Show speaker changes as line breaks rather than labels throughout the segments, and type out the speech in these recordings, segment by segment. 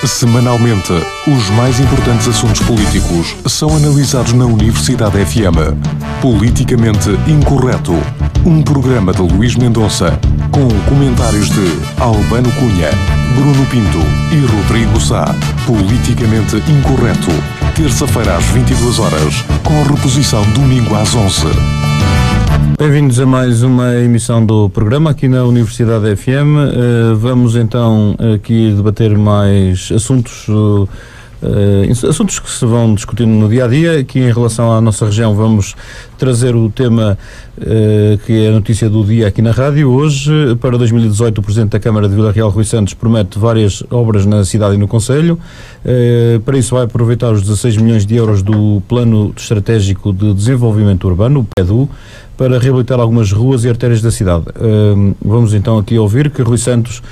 Semanalmente, os mais importantes assuntos políticos são analisados na Universidade FM. Politicamente Incorreto. Um programa de Luís Mendonça, com comentários de Albano Cunha, Bruno Pinto e Rodrigo Sá. Politicamente Incorreto. Terça-feira às 22 horas, com reposição domingo às 11.
Bem-vindos a mais uma emissão do programa aqui na Universidade FM. Vamos então aqui debater mais assuntos que se vão discutindo no dia-a-dia. Aqui em relação à nossa região vamos trazer o tema que é a notícia do dia aqui na rádio. Hoje, para 2018, o Presidente da Câmara de Vila Real, Rui Santos, promete várias obras na cidade e no concelho. Para isso vai aproveitar os 16 milhões de euros do Plano Estratégico de Desenvolvimento Urbano, o PEDU, para reabilitar algumas ruas e artérias da cidade. Vamos então aqui ouvir que Rui Santos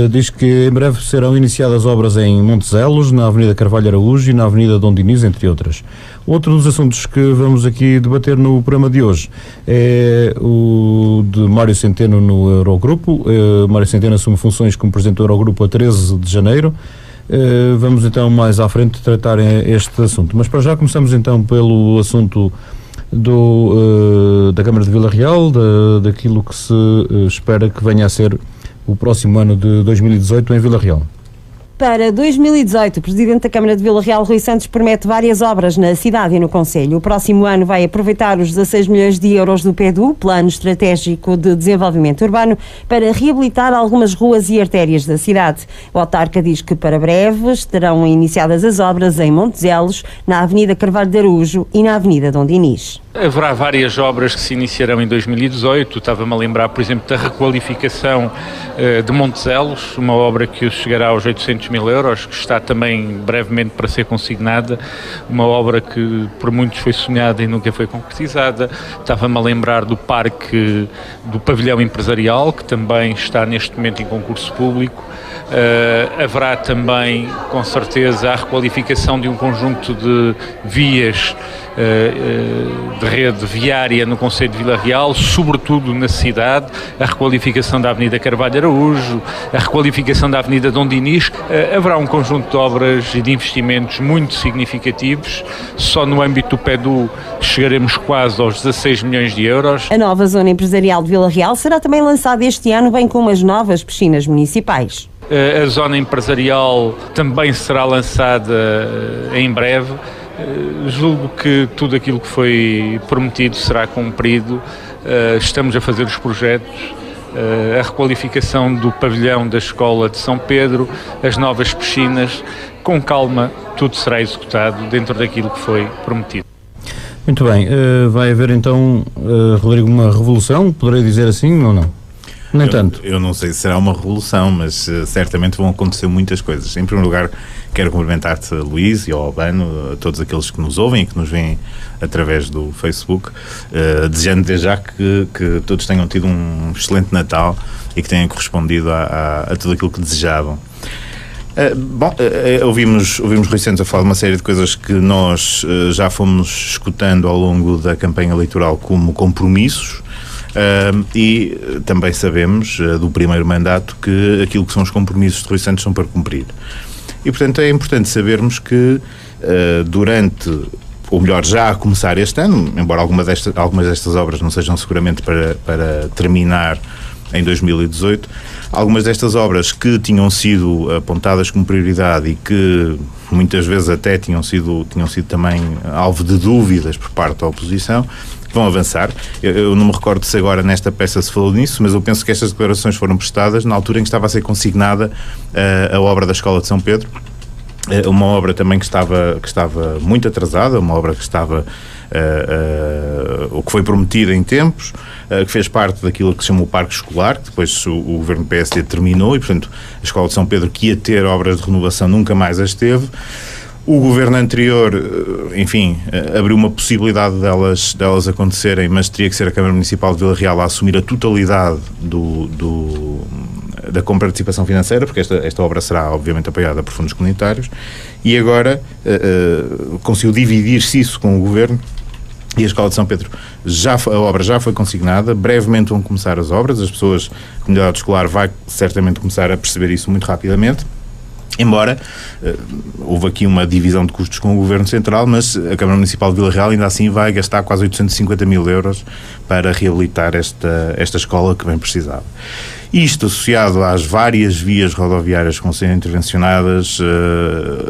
diz que em breve serão iniciadas obras em Montezelos, na Avenida Carvalho Araújo e na Avenida Dom Dinis, entre outras. Outro dos assuntos que vamos aqui debater no programa de hoje é o de Mário Centeno no Eurogrupo. Mário Centeno assume funções como Presidente do Eurogrupo a 13 de janeiro. Vamos então mais à frente tratar este assunto. Mas para já começamos então pelo assunto da Câmara de Vila Real, daquilo que se espera que venha a ser o próximo ano de 2018 em Vila Real.
Para 2018, o Presidente da Câmara de Vila Real, Rui Santos, promete várias obras na cidade e no concelho. O próximo ano vai aproveitar os 16 milhões de euros do PEDU, Plano Estratégico de Desenvolvimento Urbano, para reabilitar algumas ruas e artérias da cidade. O autarca diz que para breve estarão iniciadas as obras em Montezelos, na Avenida Carvalho de Araújo e na Avenida Dom Dinis.
Haverá várias obras que se iniciarão em 2018. Estava-me a lembrar, por exemplo, da requalificação de Montezelos, uma obra que chegará aos 800 mil euros, que está também brevemente para ser consignada, uma obra que por muitos foi sonhada e nunca foi concretizada. Estava-me a lembrar do parque do pavilhão empresarial, que também está neste momento em concurso público. Haverá também, com certeza, a requalificação de um conjunto de vias de rede viária no concelho de Vila Real, sobretudo na cidade, a requalificação da Avenida Carvalho Araújo, a requalificação da Avenida Dom Dinis. Haverá um conjunto de obras e de investimentos muito significativos. Só no âmbito do PEDU chegaremos quase aos 16 milhões de euros.
A nova zona empresarial de Vila Real será também lançada este ano, bem com umas novas piscinas municipais.
A zona empresarial também será lançada em breve. Julgo que tudo aquilo que foi prometido será cumprido. Estamos a fazer os projetos, a requalificação do pavilhão da Escola de São Pedro, as novas piscinas. Com calma, tudo será executado dentro daquilo que foi prometido.
Muito bem, vai haver então, Rodrigo, uma revolução, poderei dizer assim ou não? Nem tanto.
Eu não sei se será uma revolução, mas certamente vão acontecer muitas coisas. Em primeiro lugar, quero cumprimentar-te, Luís, e ao Albano, a todos aqueles que nos ouvem e que nos veem através do Facebook, desejando desde já que todos tenham tido um excelente Natal e que tenham correspondido a tudo aquilo que desejavam. Ouvimos Rui Santos a falar de uma série de coisas que nós já fomos escutando ao longo da campanha eleitoral como compromissos. E também sabemos do primeiro mandato que aquilo que são os compromissos de Rui Santos são para cumprir. E, portanto, é importante sabermos que ou melhor, já a começar este ano, embora algumas destas obras não sejam seguramente para terminar em 2018, algumas destas obras que tinham sido apontadas como prioridade e que muitas vezes até tinham sido também alvo de dúvidas por parte da oposição, vão avançar. Eu não me recordo se agora nesta peça se falou nisso, mas eu penso que estas declarações foram prestadas na altura em que estava a ser consignada a obra da Escola de São Pedro, uma obra também que estava muito atrasada, uma obra que estava o que foi prometida em tempos, que fez parte daquilo que se chama o Parque Escolar, que depois o governo PSD terminou e, portanto, a Escola de São Pedro, que ia ter obras de renovação, nunca mais as teve. O governo anterior, enfim, abriu uma possibilidade delas acontecerem, mas teria que ser a Câmara Municipal de Vila Real a assumir a totalidade da comparticipação financeira, porque esta obra será, obviamente, apoiada por fundos comunitários, e agora conseguiu dividir-se isso com o governo, e a Escola de São Pedro, a obra já foi consignada, brevemente vão começar as obras, a comunidade escolar vai certamente começar a perceber isso muito rapidamente. Embora houve aqui uma divisão de custos com o Governo Central, mas a Câmara Municipal de Vila Real ainda assim vai gastar quase 850 mil euros para reabilitar esta escola que bem precisava. Isto associado às várias vias rodoviárias que vão ser intervencionadas,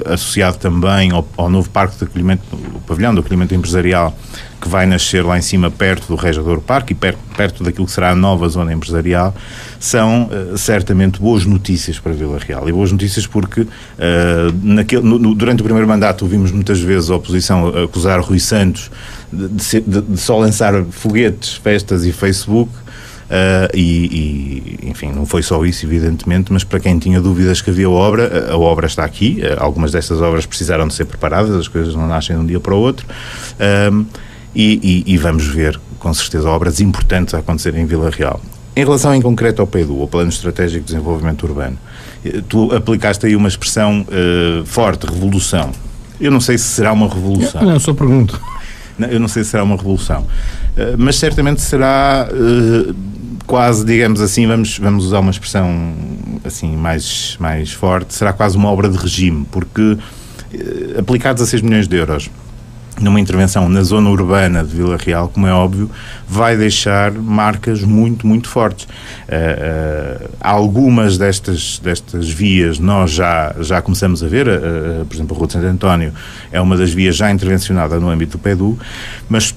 associado também ao novo parque de acolhimento, o pavilhão de acolhimento empresarial, que vai nascer lá em cima, perto do Rejadouro Parque e perto daquilo que será a nova zona empresarial, são certamente boas notícias para Vila Real. E boas notícias porque durante o primeiro mandato ouvimos muitas vezes a oposição acusar Rui Santos de só lançar foguetes, festas e Facebook. Enfim, não foi só isso, evidentemente, mas para quem tinha dúvidas que havia a obra está aqui. Algumas destas obras precisaram de ser preparadas, as coisas não nascem de um dia para o outro. E vamos ver, com certeza, obras importantes a acontecer em Vila Real. Em relação em concreto ao PEDU, ao Plano Estratégico de Desenvolvimento Urbano, tu aplicaste aí uma expressão forte, revolução. Eu não sei se será uma revolução.
Não, só pergunto.
Eu não sei se será uma revolução, mas certamente será quase, digamos assim, vamos usar uma expressão assim mais forte, será quase uma obra de regime, porque aplicar 16 milhões de euros numa intervenção na zona urbana de Vila Real, como é óbvio, vai deixar marcas muito, muito fortes. Algumas destas vias nós já começamos a ver, por exemplo, a Rua de Santo António é uma das vias já intervencionada no âmbito do PEDU, mas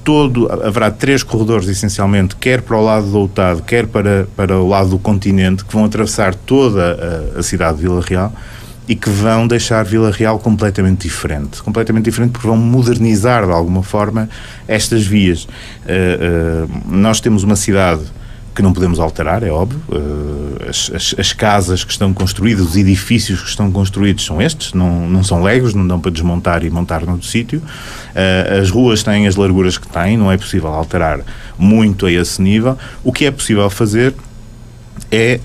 haverá 3 corredores, essencialmente, quer para o lado do Outado, quer para o lado do continente, que vão atravessar toda a cidade de Vila Real, e que vão deixar Vila Real completamente diferente porque vão modernizar de alguma forma estas vias. Nós temos uma cidade que não podemos alterar, é óbvio. As casas que estão construídas, os edifícios que estão construídos são estes, não são legos, não dão para desmontar e montar noutro sítio. As ruas têm as larguras que têm, não é possível alterar muito a esse nível. O que é possível fazer é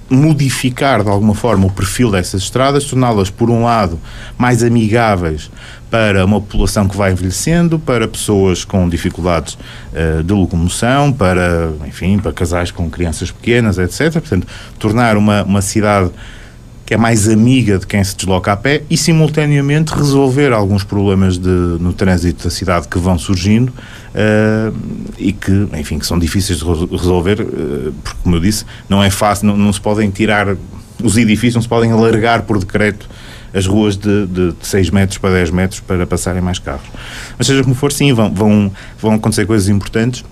modificar de alguma forma o perfil dessas estradas, torná-las, por um lado, mais amigáveis para uma população que vai envelhecendo, para pessoas com dificuldades de locomoção, para casais com crianças pequenas, etc. Portanto, tornar uma cidade que é mais amiga de quem se desloca a pé e, simultaneamente, resolver alguns problemas no trânsito da cidade que vão surgindo e que, enfim, que são difíceis de resolver, porque, como eu disse, não é fácil, não se podem tirar os edifícios, não se podem alargar por decreto as ruas de 6 metros para 10 metros para passarem mais carros. Mas seja como for, sim, vão acontecer coisas importantes.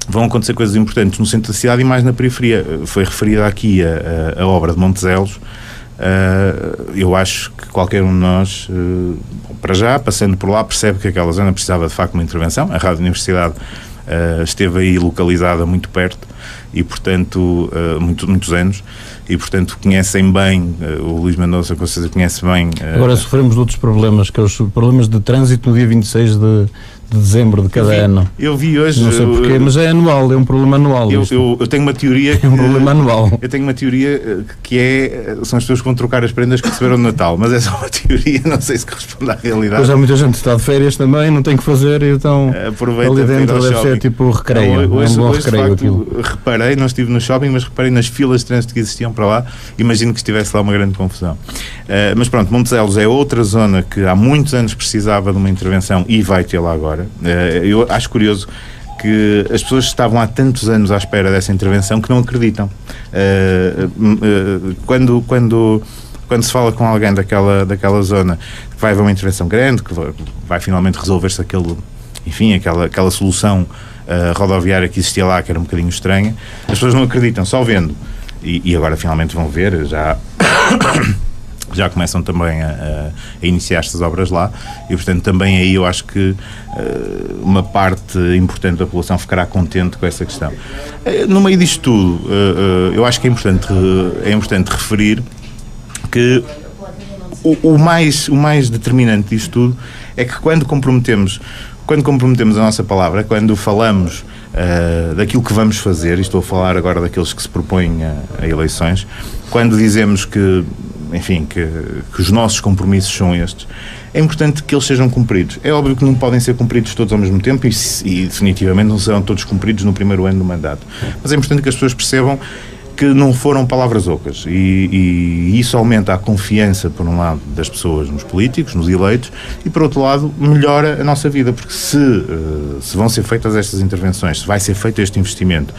Vão acontecer coisas importantes no centro da cidade e mais na periferia. Foi referida aqui a obra de Montezelos. Eu acho que qualquer um de nós, para já, passando por lá, percebe que aquela zona precisava de facto de uma intervenção. A Rádio Universidade esteve aí localizada muito perto e, portanto, muitos anos, e, portanto, conhecem bem, o Luís Mendonça com certeza conhece bem.
Agora sofremos de outros problemas, que é os problemas de trânsito no dia 26 de dezembro de cada ano.
Eu vi hoje...
Não sei porquê, mas é anual, é um problema anual.
Eu tenho uma teoria...
É um problema anual.
Eu tenho uma teoria que são as pessoas que vão trocar as prendas que receberam no Natal, mas é só uma teoria, não sei se corresponde à realidade.
Pois há muita gente que está de férias também, não tem que fazer, e então
aproveita
ali dentro deve ser tipo recreio.
Hoje,
um bom recreio,
de facto,
aquilo.
Reparei, não estive no shopping, mas reparei nas filas de trânsito que existiam para lá, imagino que estivesse lá uma grande confusão. Mas pronto, Montezelos é outra zona que há muitos anos precisava de uma intervenção e vai ter lá agora. Eu acho curioso que as pessoas estavam há tantos anos à espera dessa intervenção que não acreditam. Quando se fala com alguém daquela zona que vai haver uma intervenção grande, que vai finalmente resolver-se aquela solução rodoviária que existia lá, que era um bocadinho estranha, as pessoas não acreditam, só vendo. E agora finalmente vão ver, já começam também a iniciar estas obras lá e, portanto, também aí eu acho que uma parte importante da população ficará contente com essa questão. No meio disto tudo, eu acho que é importante referir que o mais determinante disto tudo é que quando comprometemos a nossa palavra, quando falamos daquilo que vamos fazer, e estou a falar agora daqueles que se propõem a eleições, quando dizemos que os nossos compromissos são estes, é importante que eles sejam cumpridos. É óbvio que não podem ser cumpridos todos ao mesmo tempo e definitivamente não serão todos cumpridos no primeiro ano do mandato. Mas é importante que as pessoas percebam que não foram palavras ocas, e isso aumenta a confiança, por um lado, das pessoas nos políticos, nos eleitos, e por outro lado melhora a nossa vida, porque se vão ser feitas estas intervenções, se vai ser feito este investimento,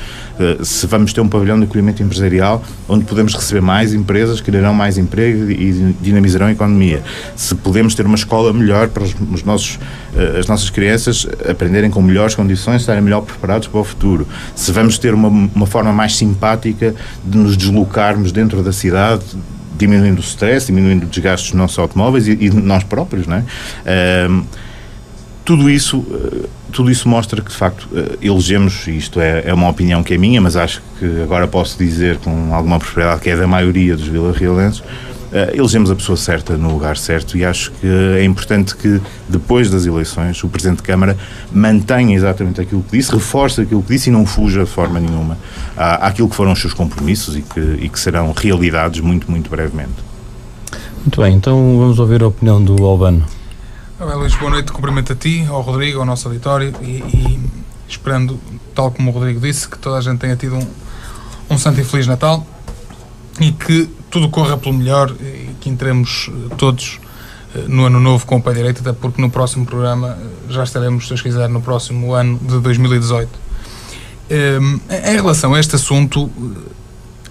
se vamos ter um pavilhão de acolhimento empresarial onde podemos receber mais empresas, criarão mais emprego e dinamizarão a economia, se podemos ter uma escola melhor para as nossas crianças aprenderem com melhores condições, estarem melhor preparados para o futuro, se vamos ter uma forma mais simpática de nos deslocarmos dentro da cidade, diminuindo o stress, diminuindo o desgaste dos nossos automóveis e de nós próprios, não é? Tudo isso mostra que, de facto, elegemos, e isto é uma opinião que é minha, mas acho que agora posso dizer com alguma propriedade que é da maioria dos vilarrealenses, elegemos a pessoa certa no lugar certo, e acho que é importante que, depois das eleições, o Presidente de Câmara mantenha exatamente aquilo que disse, reforce aquilo que disse e não fuja de forma nenhuma àquilo que foram os seus compromissos e que serão realidades muito, muito brevemente.
Muito bem, então vamos ouvir a opinião do Albano.
Luís, boa noite, cumprimento a ti, ao Rodrigo, ao nosso auditório, e esperando, tal como o Rodrigo disse, que toda a gente tenha tido um santo e feliz Natal e que tudo corra pelo melhor e que entremos todos no ano novo com o pé direito, até porque no próximo programa já estaremos, se Deus quiser, no próximo ano de 2018. Em relação a este assunto,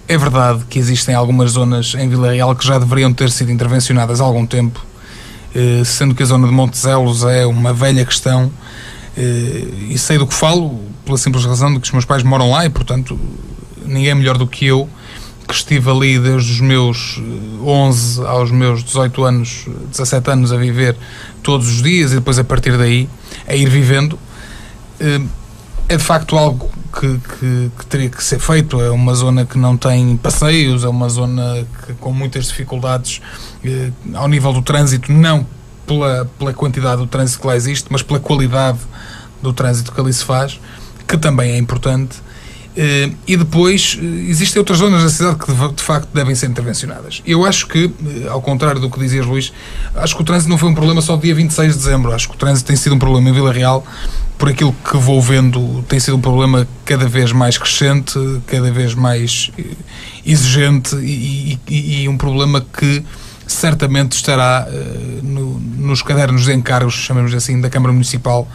é verdade que existem algumas zonas em Vila Real que já deveriam ter sido intervencionadas há algum tempo, sendo que a zona de Montezelos é uma velha questão, e sei do que falo pela simples razão de que os meus pais moram lá e, portanto, ninguém é melhor do que eu, que estive ali desde os meus 11 aos meus 18 anos, 17 anos a viver todos os dias e depois a partir daí a ir vivendo. É de facto algo que teria que ser feito. É uma zona que não tem passeios, é uma zona com muitas dificuldades ao nível do trânsito, não pela quantidade do trânsito que lá existe, mas pela qualidade do trânsito que ali se faz, que também é importante. E depois existem outras zonas da cidade que de facto devem ser intervencionadas. Eu acho que, ao contrário do que dizias, Luís, acho que o trânsito não foi um problema só do dia 26 de dezembro. Acho que o trânsito tem sido um problema em Vila Real, por aquilo que vou vendo, tem sido um problema cada vez mais crescente, cada vez mais exigente e um problema que certamente estará nos cadernos de encargos, chamemos assim, da Câmara Municipal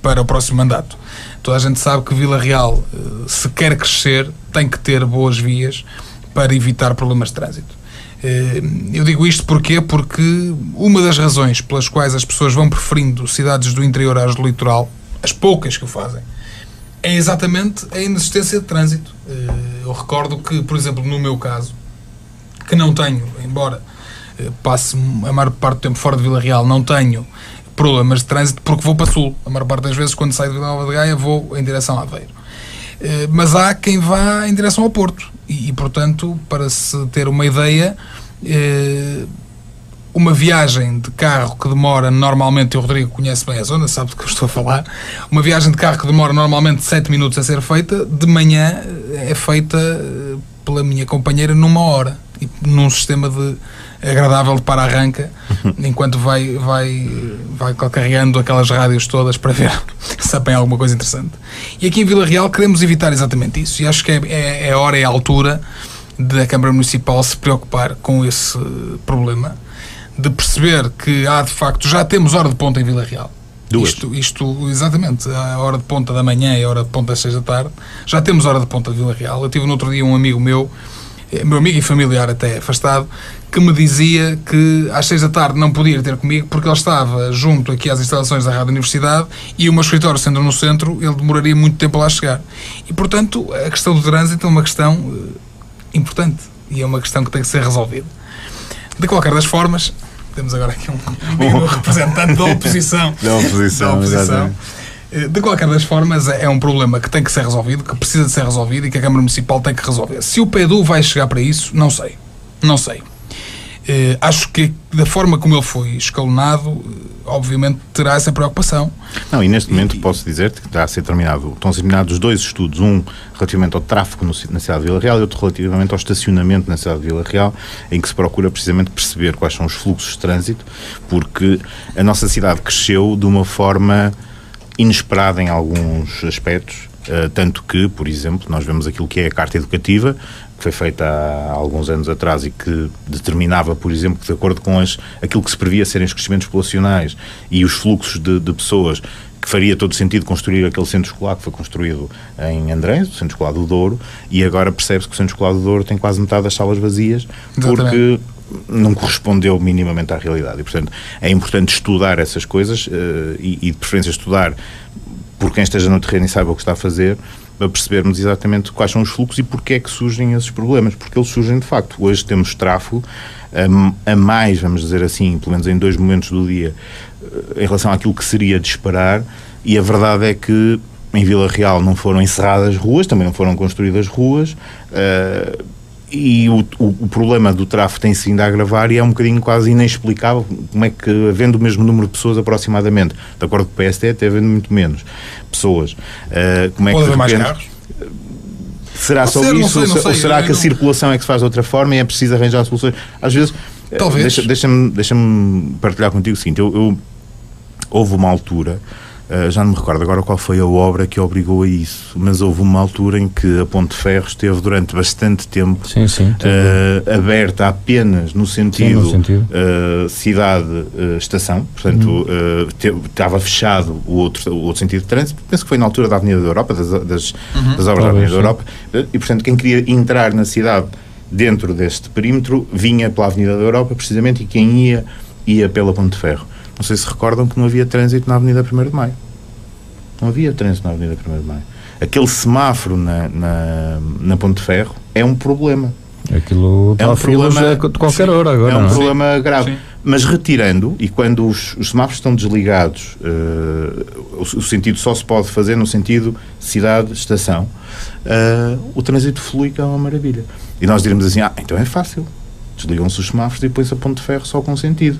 para o próximo mandato. Toda a gente sabe que Vila Real, se quer crescer, tem que ter boas vias para evitar problemas de trânsito. Eu digo isto porque uma das razões pelas quais as pessoas vão preferindo cidades do interior às do litoral, as poucas que o fazem, é exatamente a inexistência de trânsito. Eu recordo que, por exemplo, no meu caso, que não tenho, embora passe a maior parte do tempo fora de Vila Real, não tenho problemas de trânsito porque vou para Sul. A maior parte das vezes, quando saio de Vila Nova de Gaia, vou em direção a Aveiro. Mas há quem vá em direção ao Porto e portanto, para se ter uma ideia, uma viagem de carro que demora normalmente, o Rodrigo conhece bem a zona, sabe do que eu estou a falar, uma viagem de carro que demora normalmente 7 minutos a ser feita, de manhã é feita pela minha companheira numa hora, e num sistema agradável de para-arranca, enquanto vai carregando aquelas rádios todas para ver se apanha alguma coisa interessante. E aqui em Vila Real queremos evitar exatamente isso, e acho que é a hora e a altura da Câmara Municipal se preocupar com esse problema, de perceber que há, de facto, já temos hora de ponta em Vila Real. Isto, exatamente, a hora de ponta da manhã e a hora de ponta das 6 da tarde, já temos hora de ponta de Vila Real. Eu tive no outro dia um amigo meu amigo e familiar até afastado, que me dizia que às 6 da tarde não podia ir ter comigo porque ele estava junto aqui às instalações da Rádio Universidade e o meu escritório sendo no centro, ele demoraria muito tempo a lá chegar. E, portanto, a questão do trânsito é uma questão importante e é uma questão que tem que ser resolvida. De qualquer das formas, temos agora aqui um representante da oposição.
Da oposição.
De qualquer das formas, é um problema que tem que ser resolvido, que precisa de ser resolvido e que a Câmara Municipal tem que resolver. Se o PEDU vai chegar para isso, não sei. Acho que da forma como ele foi escalonado, obviamente terá essa preocupação.
Não, e neste momento posso dizer-te que estão a ser terminados 2 estudos, um relativamente ao tráfego na cidade de Vila Real e outro relativamente ao estacionamento na cidade de Vila Real, em que se procura precisamente perceber quais são os fluxos de trânsito, porque a nossa cidade cresceu de uma forma inesperada em alguns aspectos, Tanto que, por exemplo, nós vemos aquilo que é a Carta Educativa, que foi feita há alguns anos atrás e que determinava, por exemplo, que de acordo com aquilo que se previa serem os crescimentos populacionais e os fluxos de pessoas, que faria todo sentido construir aquele centro escolar que foi construído em Andrés, o Centro Escolar do Douro, e agora percebe-se que o Centro Escolar do Douro tem quase metade das salas vazias, porque não correspondeu minimamente à realidade. E, portanto, é importante estudar essas coisas e de preferência estudar por quem esteja no terreno e saiba o que está a fazer, para percebermos exatamente quais são os fluxos e porque é que surgem esses problemas, porque eles surgem de facto. Hoje temos tráfego a mais, vamos dizer assim, pelo menos em 2 momentos do dia, em relação àquilo que seria de esperar, e a verdade é que em Vila Real não foram encerradas ruas, também não foram construídas ruas, e o problema do tráfego tem-se ainda a agravar e é um bocadinho quase inexplicável como é que, havendo o mesmo número de pessoas aproximadamente, de acordo com o PST, até havendo muito menos pessoas, como é que de repente...
mais carros?
Será só isso? Ou será que a circulação é que se faz de outra forma e é preciso arranjar soluções? Às vezes,
talvez.
Deixa-me partilhar contigo o seguinte, houve uma altura, já não me recordo agora qual foi a obra que obrigou a isso, mas houve uma altura em que a Ponte de Ferro esteve durante bastante tempo aberta apenas no sentido, cidade-estação, portanto estava fechado o outro sentido de trânsito. Penso que foi na altura da Avenida da Europa, das obras da Avenida da Europa, e portanto quem queria entrar na cidade dentro deste perímetro vinha pela Avenida da Europa precisamente, e quem ia pela Ponte de Ferro. Não sei se recordam que não havia trânsito na Avenida 1º de Maio. Não havia trânsito na Avenida 1º de Maio. Aquele semáforo na Ponte de Ferro é um problema.
Aquilo
é um problema
de qualquer hora agora.
É um problema grave. Sim. Mas retirando, e quando os semáforos estão desligados, o sentido só se pode fazer no sentido cidade-estação, o trânsito flui, que é uma maravilha. E nós diremos assim, então é fácil. Desligam-se os semáforos e depois a Ponte de Ferro só com sentido.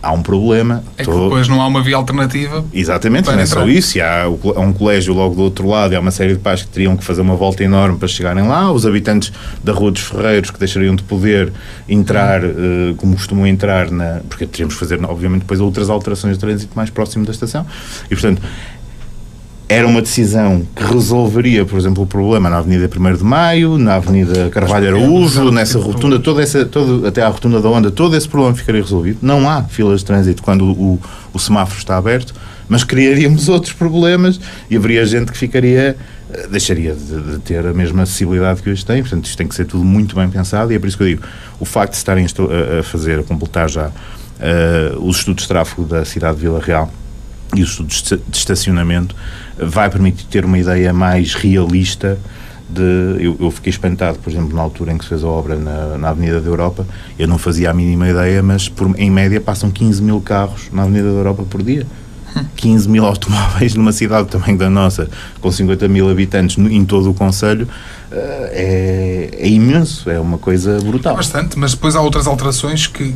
Há um problema.
É que depois não há uma via alternativa.
Exatamente, não é só isso. E há um colégio logo do outro lado, e há uma série de pais que teriam que fazer uma volta enorme para chegarem lá. Os habitantes da Rua dos Ferreiros que deixariam de poder entrar, como costumam entrar, porque teríamos que fazer, obviamente, depois outras alterações de trânsito mais próximo da estação. E, portanto, era uma decisão que resolveria, por exemplo, o problema na Avenida 1º de Maio, na Avenida Carvalho Araújo, nessa rotunda, até à rotunda da Onda, todo esse problema ficaria resolvido. Não há filas de trânsito quando o semáforo está aberto, mas criaríamos outros problemas e haveria gente que deixaria de ter a mesma acessibilidade que hoje tem. Portanto, isto tem que ser tudo muito bem pensado, e é por isso que eu digo, o facto de estarem a completar já os estudos de tráfego da cidade de Vila Real e os estudos de estacionamento vai permitir ter uma ideia mais realista eu fiquei espantado, por exemplo, na altura em que se fez a obra na Avenida da Europa. Eu não fazia a mínima ideia, mas em média passam 15 mil carros na Avenida da Europa por dia. 15 mil automóveis numa cidade do tamanho da nossa, com 50 mil habitantes em todo o concelho, é imenso, é uma coisa brutal.
É bastante, mas depois há outras alterações que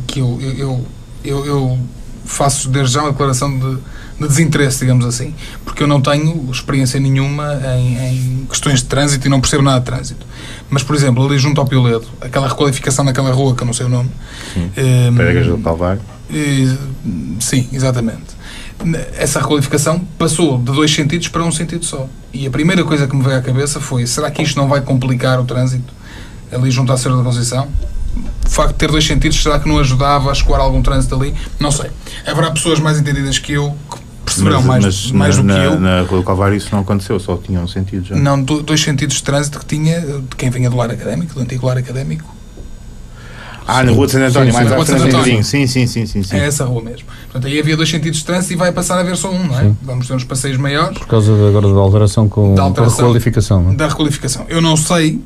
eu faço desde já uma declaração de desinteresse, digamos assim, porque eu não tenho experiência nenhuma em questões de trânsito e não percebo nada de trânsito. Mas, por exemplo, ali junto ao Pioledo, aquela requalificação naquela rua, que eu não sei o nome...
Pegas do Calvário.
Sim, exatamente. Essa requalificação passou de 2 sentidos para um sentido só. E a primeira coisa que me veio à cabeça foi, será que isto não vai complicar o trânsito ali junto à Serra da Conceição? O facto de ter 2 sentidos, será que não ajudava a escoar algum trânsito ali? Não sei. Haverá pessoas mais entendidas que eu, que perceberão mais do que eu.
Na Rua do Calvário isso não aconteceu, só tinha um sentido já.
Não, 2 sentidos de trânsito que tinha de quem vinha do lar académico, do antigo lar académico.
Na Rua de Santo António, mais à frente. Sim.
É essa rua mesmo. Portanto, aí havia 2 sentidos de trânsito e vai passar a haver só um, não é? Sim. Vamos ter uns passeios maiores.
Por causa agora da alteração com a requalificação, não é?
Da requalificação. Eu não sei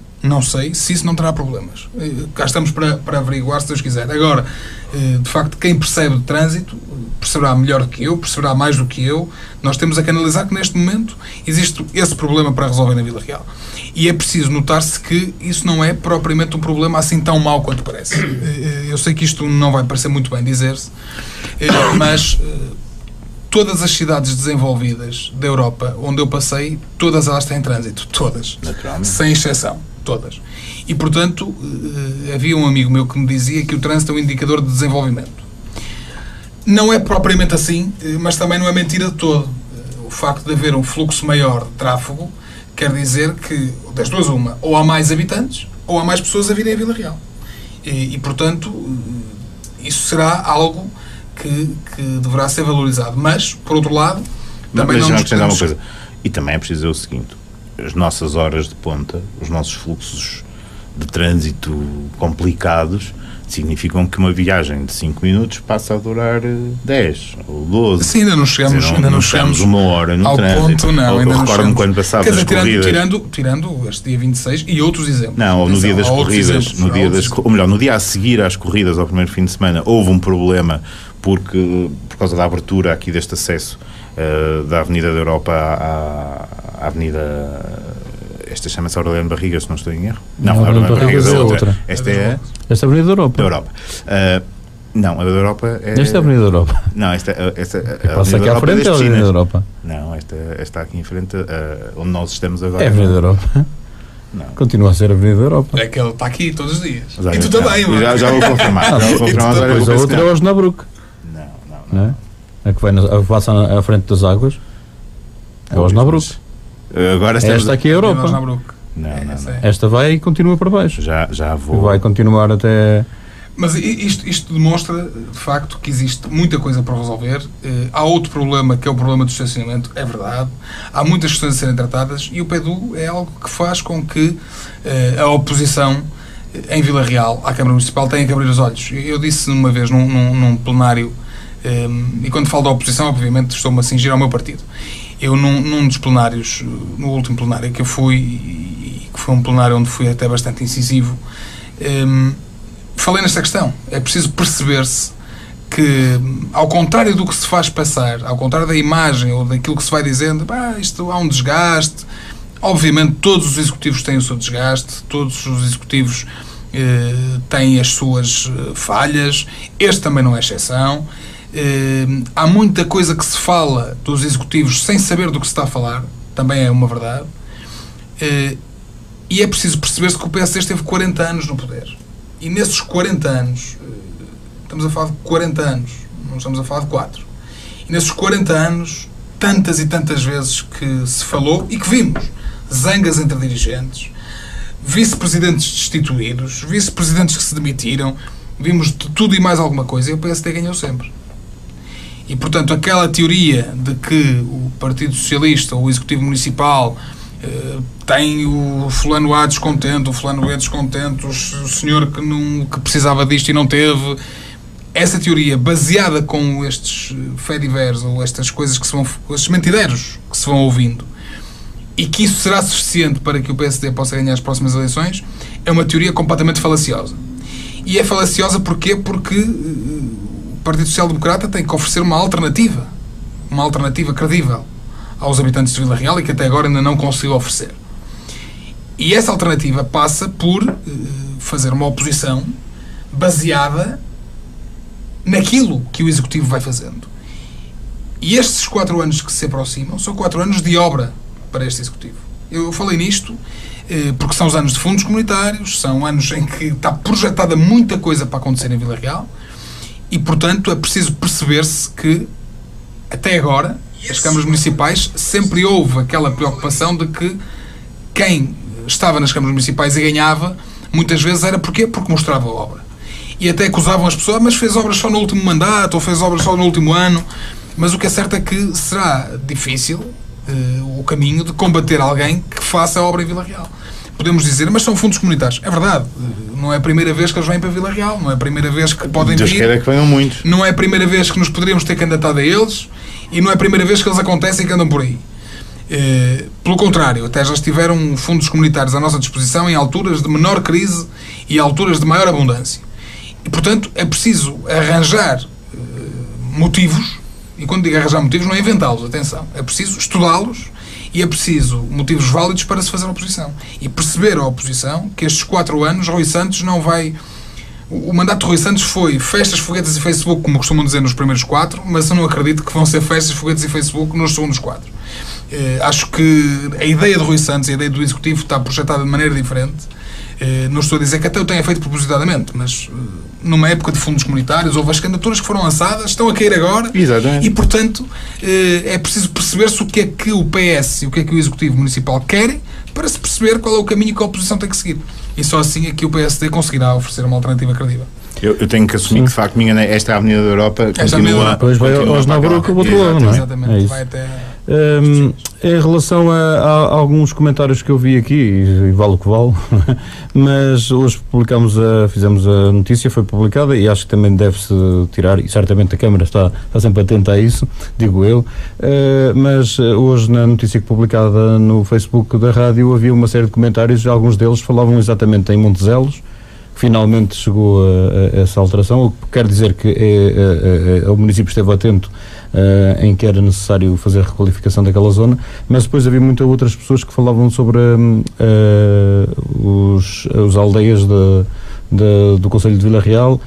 se isso não terá problemas. Cá estamos para averiguar, se Deus quiser. Agora, de facto, quem percebe de trânsito perceberá melhor do que eu, perceberá mais do que eu. Nós temos a que analisar que neste momento existe esse problema para resolver na Vila Real. E é preciso notar-se que isso não é propriamente um problema assim tão mau quanto parece. Eu sei que isto não vai parecer muito bem dizer-se, mas todas as cidades desenvolvidas da Europa onde eu passei, todas elas têm trânsito. Todas. Sem exceção. Todas. E, portanto, havia um amigo meu que me dizia que o trânsito é um indicador de desenvolvimento. Não é propriamente assim, mas também não é mentira de todo. O facto de haver um fluxo maior de tráfego quer dizer que, das duas uma, ou há mais habitantes, ou há mais pessoas a virem a Vila Real. E portanto, isso será algo que deverá ser valorizado. Mas, por outro lado, também não nos podemos...
uma coisa. E também é preciso dizer o seguinte: as nossas horas de ponta, os nossos fluxos de trânsito complicados, significam que uma viagem de 5 minutos passa a durar 10 ou 12.
Sim, ainda não chegamos,
dizer, não chegamos uma hora no
ao
trânsito.
Ponto, não, ainda não
recordo-me quando passava as corridas.
Tirando este dia 26 e outros exemplos.
Não, ou no dia das corridas, no dia a seguir às corridas, ao primeiro fim de semana, houve um problema por causa da abertura aqui deste acesso da Avenida da Europa à Avenida... Esta chama-se Aureliano Barriga, se não estou em erro. Não, a Aureliano Barriga é outra. Esta é
a Avenida da Europa.
Da Europa. Não, a da Europa é...
Esta é a Avenida da Europa.
Não, esta
passa aqui à frente é a Avenida da Europa.
Não, esta aqui em frente, onde nós estamos agora.
É a Avenida da Europa. Não. Continua a ser a Avenida da Europa.
É que ele está aqui todos os dias.
Já,
e tu também, mano.
Já vou confirmar.
Depois a outra é o Osnabrück. Não é? A que passa à frente das águas. É o Osnabrück.
Agora
esta aqui é a Europa.
Não.
Esta vai e continua para baixo.
Já vou.
E vai continuar até...
Mas isto demonstra, de facto, que existe muita coisa para resolver. Há outro problema, que é o problema do estacionamento, é verdade. Há muitas questões a serem tratadas e o PEDU é algo que faz com que a oposição em Vila Real, à Câmara Municipal, tenha que abrir os olhos. Eu disse uma vez num plenário, e quando falo da oposição, obviamente, estou-me a cingir ao meu partido. Eu, num dos plenários, no último plenário que eu fui, e que foi um plenário onde fui até bastante incisivo, falei nesta questão. É preciso perceber-se que, ao contrário do que se faz passar, ao contrário da imagem ou daquilo que se vai dizendo, isto há um desgaste. Obviamente, todos os executivos têm o seu desgaste, todos os executivos têm as suas falhas, este também não é exceção. Há muita coisa que se fala dos executivos sem saber do que se está a falar, também é uma verdade, e é preciso perceber-se que o PSD esteve 40 anos no poder, e nesses 40 anos, estamos a falar de 40 anos, não estamos a falar de 4, e nesses 40 anos, tantas e tantas vezes que se falou e que vimos zangas entre dirigentes, vice-presidentes destituídos, vice-presidentes que se demitiram, vimos de tudo e mais alguma coisa, e o PSD ganhou sempre. E, portanto, aquela teoria de que o Partido Socialista ou o Executivo Municipal tem o fulano A descontente, o fulano B descontente, o senhor que precisava disto e não teve, essa teoria baseada com estes fedivers ou estas coisas que se vão, estes mentideiros que se vão ouvindo, e que isso será suficiente para que o PSD possa ganhar as próximas eleições, é uma teoria completamente falaciosa. E é falaciosa porquê? Porque o Partido Social Democrata tem que oferecer uma alternativa credível aos habitantes de Vila Real e que até agora ainda não conseguiu oferecer. E essa alternativa passa por fazer uma oposição baseada naquilo que o Executivo vai fazendo. E estes 4 anos que se aproximam são 4 anos de obra para este Executivo. Eu falei nisto porque são os anos de fundos comunitários, são anos em que está projetada muita coisa para acontecer em Vila Real. E, portanto, é preciso perceber-se que, até agora, as câmaras municipais sempre houve aquela preocupação de que quem estava nas câmaras municipais e ganhava, muitas vezes era porquê? Porque mostrava a obra. E até acusavam as pessoas, mas fez obras só no último mandato, ou fez obras só no último ano. Mas o que é certo é que será difícil o caminho de combater alguém que faça a obra em Vila Real. Podemos dizer, mas são fundos comunitários. É verdade, não é a primeira vez que eles vêm para Vila Real, não é a primeira vez que podem vir.
Deus queira que venham muitos.
Não é a primeira vez que nos poderíamos ter candidatado a eles e não é a primeira vez que eles acontecem e que andam por aí. Pelo contrário, até já estiveram fundos comunitários à nossa disposição em alturas de menor crise e alturas de maior abundância. E, portanto, é preciso arranjar motivos, e quando digo arranjar motivos não é inventá-los, atenção, é preciso estudá-los. E é preciso motivos válidos para se fazer a oposição. E perceber a oposição que estes 4 anos Rui Santos não vai... O mandato de Rui Santos foi festas, foguetes e Facebook, como costumam dizer nos primeiros 4, mas eu não acredito que vão ser festas, foguetes e Facebook nos segundos 4. Acho que a ideia de Rui Santos e a ideia do Executivo está projetada de maneira diferente. Não estou a dizer que até o tenha feito propositadamente, mas numa época de fundos comunitários houve as candidaturas que foram lançadas, estão a cair agora.
Exatamente.
E portanto é preciso perceber-se o que é que o PS e o que é que o Executivo Municipal querem para se perceber qual é o caminho que a oposição tem que seguir. E só assim é que o PSD conseguirá oferecer uma alternativa credível.
Eu tenho que assumir que, de facto, esta Avenida da Europa continua...
Depois vai aos Nabucco do outro lado, não é?
Exatamente.
É isso.
Vai até...
Em relação a alguns comentários que eu vi aqui, e vale o que vale, mas hoje fizemos a notícia, foi publicada, e acho que também deve-se tirar, e certamente a Câmara está sempre atenta a isso, digo eu, mas hoje na notícia publicada no Facebook da rádio havia uma série de comentários, alguns deles falavam exatamente em Montezelos, que finalmente chegou a essa alteração, o que quer dizer que o município esteve atento em que era necessário fazer a requalificação daquela zona, mas depois havia muitas outras pessoas que falavam sobre os aldeias do Concelho de Vila Real,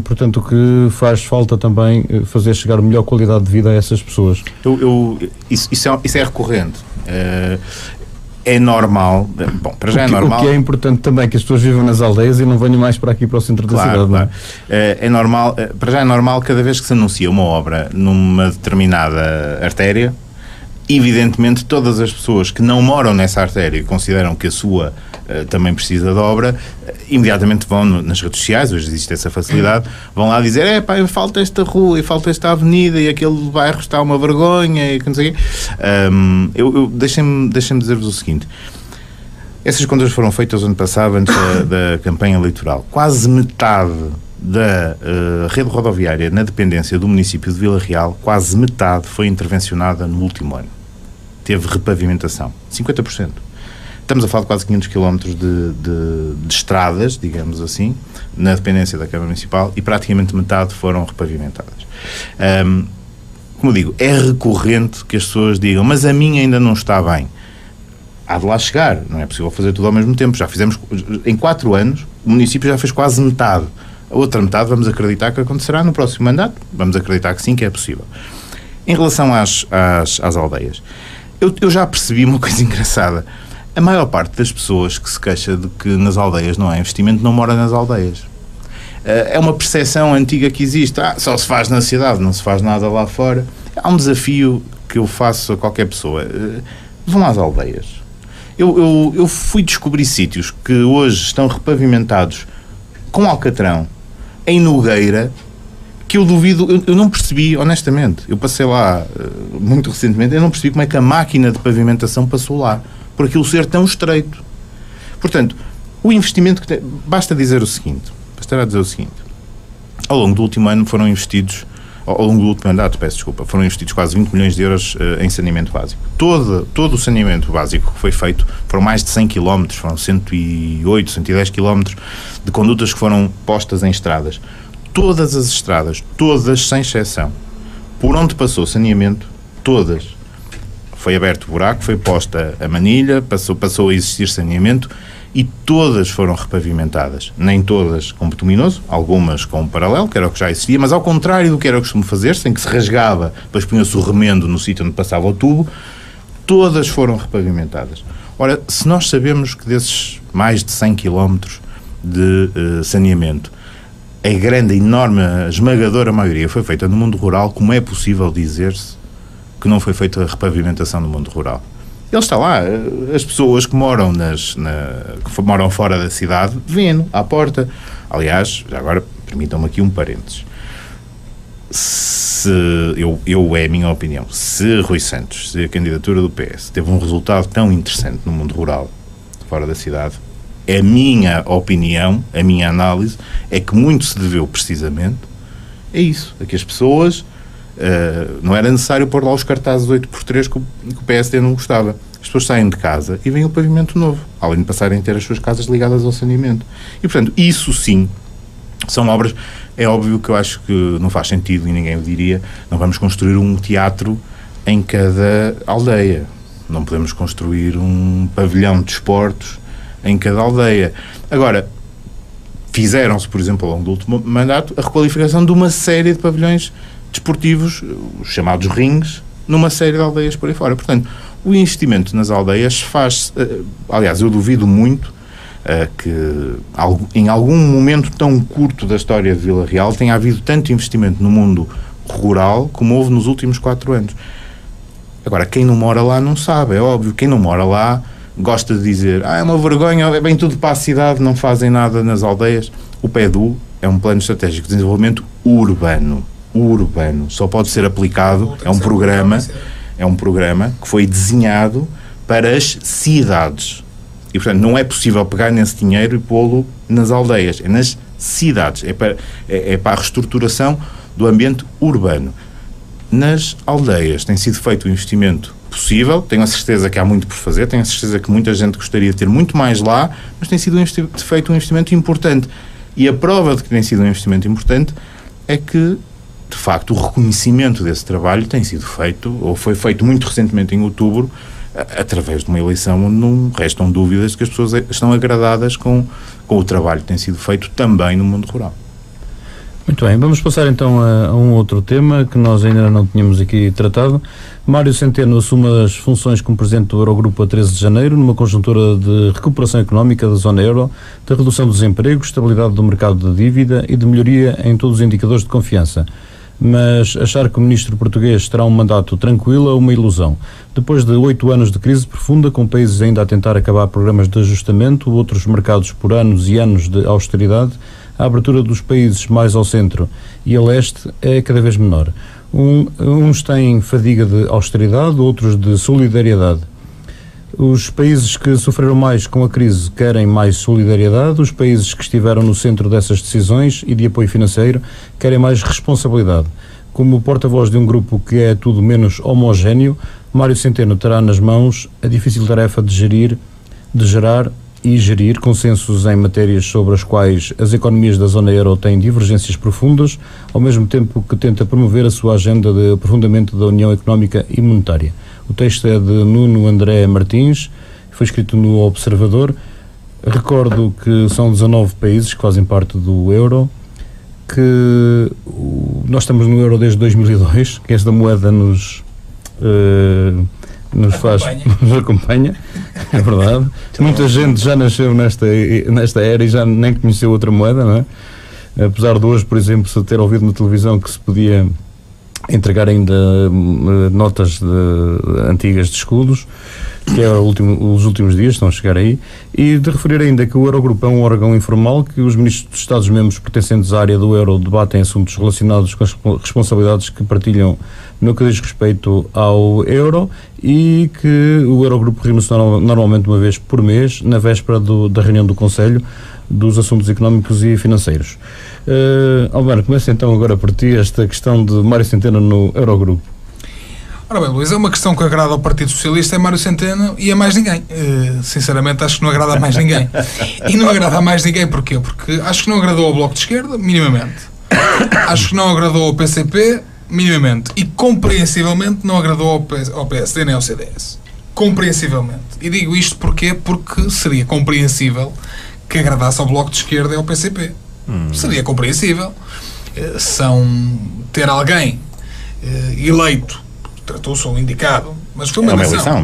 portanto, que faz falta também fazer chegar melhor qualidade de vida a essas pessoas.
Isso é recorrente. É normal, bom, para já é normal...
O que é importante também, que as pessoas vivam nas aldeias e não venham mais para aqui, para o centro da cidade.
Claro. É normal, para já é normal, cada vez que se anuncia uma obra numa determinada artéria, evidentemente todas as pessoas que não moram nessa artéria e consideram que a sua também precisa de obra, imediatamente vão nas redes sociais, hoje existe essa facilidade, vão lá dizer, falta esta rua e falta esta avenida e aquele bairro está uma vergonha e que não sei o quê. Deixem-me dizer-vos o seguinte: essas contas foram feitas ano passado, antes da campanha eleitoral. Quase metade da rede rodoviária na dependência do município de Vila Real, quase metade foi intervencionada no último ano. Teve repavimentação, 50%. Estamos a falar de quase 500 km de estradas, digamos assim, na dependência da Câmara Municipal, e praticamente metade foram repavimentadas. Como digo, é recorrente que as pessoas digam, mas a minha ainda não está bem. Há de lá chegar, não é possível fazer tudo ao mesmo tempo. Já fizemos, em 4 anos, o município já fez quase metade. A outra metade vamos acreditar que acontecerá no próximo mandato, vamos acreditar que sim, que é possível. Em relação às aldeias, eu já percebi uma coisa engraçada. A maior parte das pessoas que se queixa de que nas aldeias não há investimento não mora nas aldeias. É uma percepção antiga que existe. Só se faz na cidade, não se faz nada lá fora. Há um desafio que eu faço a qualquer pessoa. Vão às aldeias. Eu fui descobrir sítios que hoje estão repavimentados com alcatrão, em Nogueira, que eu duvido, eu não percebi, honestamente. Eu passei lá muito recentemente, eu não percebi como é que a máquina de pavimentação passou lá, por aquilo ser tão estreito. Portanto, o investimento que basta dizer o seguinte, bastará dizer o seguinte: ao longo do último ano foram investidos, ao longo do último mandato, foram investidos quase 20 milhões de euros em saneamento básico. Todo o saneamento básico que foi feito, foram mais de 100 km, foram 108, 110 km de condutas que foram postas em estradas. Todas as estradas, todas sem exceção, por onde passou saneamento, todas. Foi aberto o buraco, foi posta a manilha, passou a existir saneamento e todas foram repavimentadas. Nem todas com betuminoso, algumas com um paralelo, que era o que já existia, mas ao contrário do que era o costume fazer, sem que se rasgava, depois punha-se o remendo no sítio onde passava o tubo, todas foram repavimentadas. Ora, se nós sabemos que desses mais de 100 km de saneamento, a grande, enorme, esmagadora maioria foi feita no mundo rural, como é possível dizer-se que não foi feita a repavimentação no mundo rural? Ele está lá. As pessoas que moram, que moram fora da cidade vêm-no à porta. Aliás, já agora, permitam-me aqui um parênteses. É a minha opinião, se Rui Santos, se a candidatura do PS teve um resultado tão interessante no mundo rural, fora da cidade, a minha opinião, a minha análise, é que muito se deveu precisamente a isso, a que as pessoas... não era necessário pôr lá os cartazes 8x3 que o PSD não gostava. As pessoas saem de casa e vêm o pavimento novo, além de passarem a ter as suas casas ligadas ao saneamento. E, portanto, isso sim, são obras... É óbvio que eu acho que não faz sentido, e ninguém o diria, não vamos construir um teatro em cada aldeia. Não podemos construir um pavilhão de esportes em cada aldeia. Agora, fizeram-se, por exemplo, ao longo do último mandato, a requalificação de uma série de pavilhões desportivos, os chamados rings, numa série de aldeias por aí fora. Portanto, o investimento nas aldeias faz... aliás, eu duvido muito que em algum momento tão curto da história de Vila Real tenha havido tanto investimento no mundo rural como houve nos últimos 4 anos. Agora, quem não mora lá não sabe, é óbvio. Quem não mora lá gosta de dizer, é uma vergonha, vem tudo para a cidade, não fazem nada nas aldeias. O PEDU é um plano estratégico de desenvolvimento urbano. Só pode ser aplicado, é um programa que foi desenhado para as cidades. E, portanto, não é possível pegar nesse dinheiro e pô-lo nas aldeias, é nas cidades, é para a reestruturação do ambiente urbano. Nas aldeias tem sido feito o investimento possível, tenho a certeza que há muito por fazer, tenho a certeza que muita gente gostaria de ter muito mais lá, mas tem sido feito um investimento importante. E a prova de que tem sido um investimento importante é que, de facto, o reconhecimento desse trabalho tem sido feito, ou foi feito muito recentemente em outubro, através de uma eleição onde não restam dúvidas de que as pessoas estão agradadas com o trabalho que tem sido feito também no mundo rural.
Muito bem, vamos passar então a um outro tema que nós ainda não tínhamos aqui tratado. Mário Centeno assume as funções como Presidente do Eurogrupo a 13 de janeiro, numa conjuntura de recuperação económica da zona euro, de redução do desemprego, estabilidade do mercado de dívida e de melhoria em todos os indicadores de confiança. Mas achar que o ministro português terá um mandato tranquilo é uma ilusão. Depois de 8 anos de crise profunda, com países ainda a tentar acabar programas de ajustamento, outros marcados por anos e anos de austeridade, a abertura dos países mais ao centro e a leste é cada vez menor. Uns têm fadiga de austeridade, outros de solidariedade. Os países que sofreram mais com a crise querem mais solidariedade, os países que estiveram no centro dessas decisões e de apoio financeiro querem mais responsabilidade. Como porta-voz de um grupo que é tudo menos homogéneo, Mário Centeno terá nas mãos a difícil tarefa de gerar e gerir consensos em matérias sobre as quais as economias da zona euro têm divergências profundas, ao mesmo tempo que tenta promover a sua agenda de aprofundamento da União Económica e Monetária. O texto é de Nuno André Martins, foi escrito no Observador. Recordo que são 19 países que fazem parte do euro, que nós estamos no euro desde 2002, que esta moeda nos acompanha, é verdade. Muita gente já nasceu nesta era e já nem conheceu outra moeda, não é? Apesar de hoje, por exemplo, se ter ouvido na televisão que se podia entregar ainda notas antigas de escudos, que é os últimos dias, estão a chegar aí, e de referir ainda que o Eurogrupo é um órgão informal, que os ministros dos Estados-membros pertencentes à área do euro debatem assuntos relacionados com as responsabilidades que partilham no que diz respeito ao euro, e que o Eurogrupo reúne-se normalmente uma vez por mês, na véspera da reunião do Conselho dos Assuntos Económicos e Financeiros. Alberto, começa então agora por ti esta questão de Mário Centeno no Eurogrupo.
Ora bem, Luís, é uma questão que agrada ao Partido Socialista, é Mário Centeno e a mais ninguém. Sinceramente, acho que não agrada a mais ninguém. E não agrada a mais ninguém porquê? Porque acho que não agradou ao Bloco de Esquerda, minimamente. Acho que não agradou ao PCP, minimamente. E compreensivelmente não agradou ao PSD nem ao CDS. Compreensivelmente. E digo isto porquê? Porque seria compreensível que agradasse ao Bloco de Esquerda e ao PCP. Seria compreensível. Ter alguém eleito, tratou-se um indicado, mas foi uma eleição.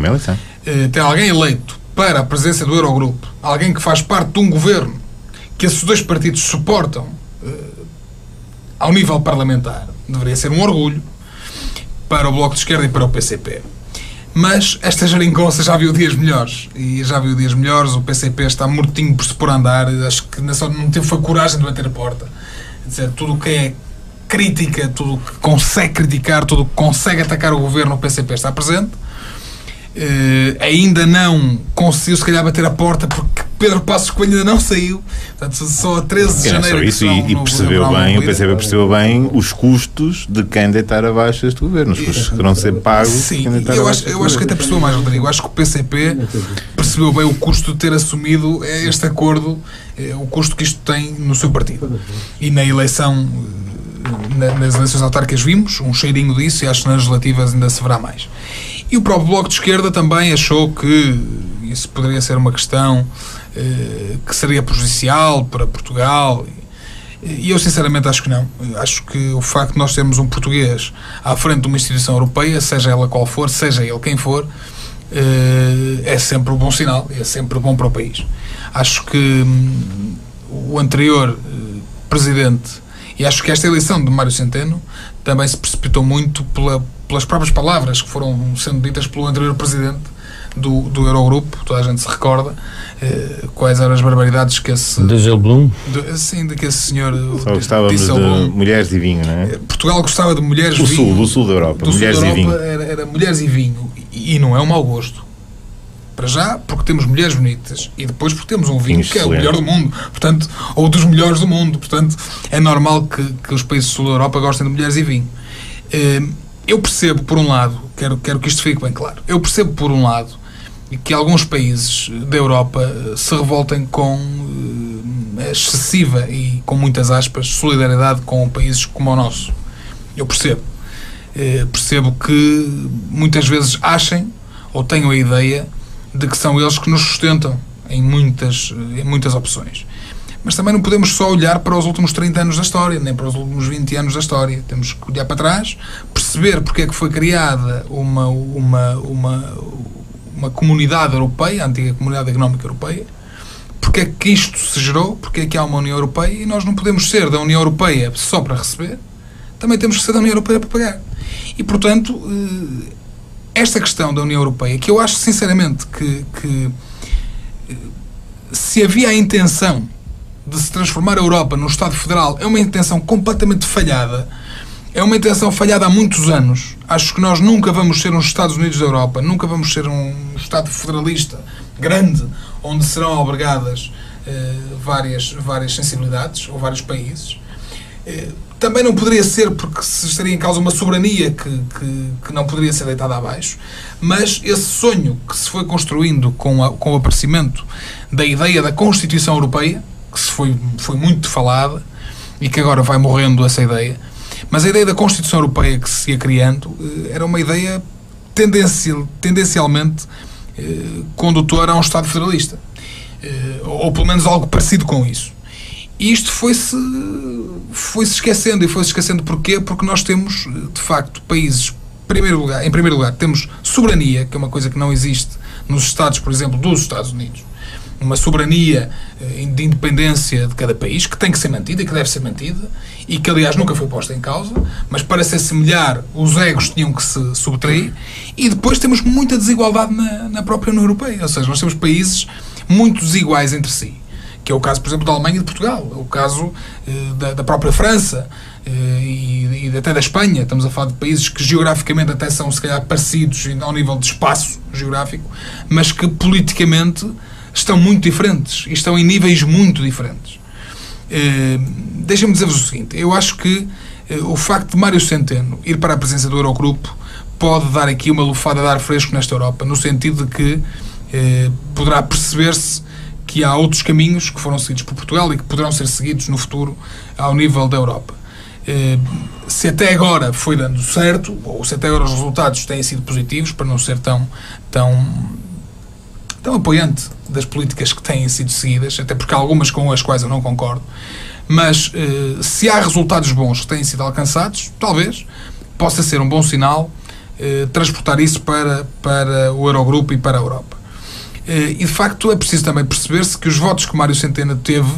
Ter alguém eleito para a presidência do Eurogrupo, alguém que faz parte de um governo que esses dois partidos suportam ao nível parlamentar, deveria ser um orgulho para o Bloco de Esquerda e para o PCP. Mas esta geringonça já viu dias melhores. E já viu dias melhores. O PCP está mortinho por se pôr a andar. Acho que não teve foi coragem de bater a porta. Quer dizer, tudo o que é crítica, tudo o que consegue criticar, tudo o que consegue atacar o governo, o PCP está presente. Ainda não conseguiu, se calhar, bater a porta porque Pedro Passos Coelho ainda não saiu. Portanto, só a 13 de janeiro.
Isso, e percebeu bem, o PCP percebeu bem os custos de quem deitar abaixo este governo, os custos que terão de ser pagos.
Sim, eu acho que até percebeu mais, Rodrigo. Acho que o PCP percebeu bem o custo de ter assumido este acordo, o custo que isto tem no seu partido. E na eleição, nas eleições autárquicas vimos um cheirinho disso, e acho que nas legislativas ainda se verá mais. E o próprio Bloco de Esquerda também achou que isso poderia ser uma questão que seria prejudicial para Portugal. E eu sinceramente acho que não. Acho que o facto de nós termos um português à frente de uma instituição europeia, seja ela qual for, seja ele quem for, é sempre um bom sinal, é sempre bom para o país. Acho que o anterior presidente, e acho que esta eleição de Mário Centeno também se precipitou muito pelas próprias palavras que foram sendo ditas pelo anterior presidente do Eurogrupo, toda a gente se recorda quais eram as barbaridades que esse...
Dijsselbloem?
Sim, que esse senhor...
Só gostávamos de mulheres e vinho, não é?
Portugal gostava de mulheres e vinho.
Do sul da Europa, mulheres e vinho.
Era mulheres e vinho, e não é um mau gosto. Para já, porque temos mulheres bonitas, e depois porque temos um vinho que é o melhor do mundo, portanto, ou dos melhores do mundo, portanto, é normal que os países do sul da Europa gostem de mulheres e vinho. Eu percebo, por um lado, quero que isto fique bem claro, eu percebo, por um lado, que alguns países da Europa se revoltem com excessiva e, com muitas aspas, solidariedade com países como o nosso. Eu percebo. Percebo que muitas vezes achem ou tenham a ideia de que são eles que nos sustentam em muitas opções. Mas também não podemos só olhar para os últimos 30 anos da história, nem para os últimos 20 anos da história. Temos que olhar para trás, perceber porque é que foi criada uma comunidade europeia, a antiga Comunidade Económica Europeia, porque é que isto se gerou, porque é que há uma União Europeia, e nós não podemos ser da União Europeia só para receber, também temos que ser da União Europeia para pagar. E, portanto, esta questão da União Europeia, que eu acho sinceramente que se havia a intenção de se transformar a Europa num Estado Federal, é uma intenção completamente falhada, é uma intenção falhada há muitos anos. Acho que nós nunca vamos ser uns Estados Unidos da Europa, nunca vamos ser um Estado federalista grande, onde serão albergadas várias sensibilidades, ou vários países. Também não poderia ser, porque se estaria em causa uma soberania que não poderia ser deitada abaixo, mas esse sonho que se foi construindo com o aparecimento da ideia da Constituição Europeia, que se foi muito falada e que agora vai morrendo essa ideia, mas a ideia da Constituição Europeia que se ia criando era uma ideia tendencialmente condutora a um Estado federalista, ou pelo menos algo parecido com isso. E isto foi-se esquecendo, e foi-se esquecendo porquê? Porque nós temos, de facto, países, em primeiro lugar, temos soberania, que é uma coisa que não existe nos Estados, por exemplo, dos Estados Unidos. Uma soberania de independência de cada país, que tem que ser mantida e que deve ser mantida, e que, aliás, nunca foi posta em causa, mas para se assemelhar, os egos tinham que se subtrair. E depois temos muita desigualdade na própria União Europeia, ou seja, nós temos países muito desiguais entre si, que é o caso, por exemplo, da Alemanha e de Portugal, é o caso da própria França e até da Espanha. Estamos a falar de países que geograficamente até são, se calhar, parecidos ao nível de espaço geográfico, mas que politicamente estão muito diferentes e estão em níveis muito diferentes. Deixem-me dizer-vos o seguinte: eu acho que o facto de Mário Centeno ir para a presença do Eurogrupo pode dar aqui uma lufada de ar fresco nesta Europa, no sentido de que poderá perceber-se que há outros caminhos que foram seguidos por Portugal e que poderão ser seguidos no futuro ao nível da Europa. Se até agora foi dando certo, ou se até agora os resultados têm sido positivos, para não ser tão apoiante das políticas que têm sido seguidas, até porque há algumas com as quais eu não concordo, mas se há resultados bons que têm sido alcançados, talvez possa ser um bom sinal transportar isso para o Eurogrupo e para a Europa. E de facto é preciso também perceber-se que os votos que Mário Centeno teve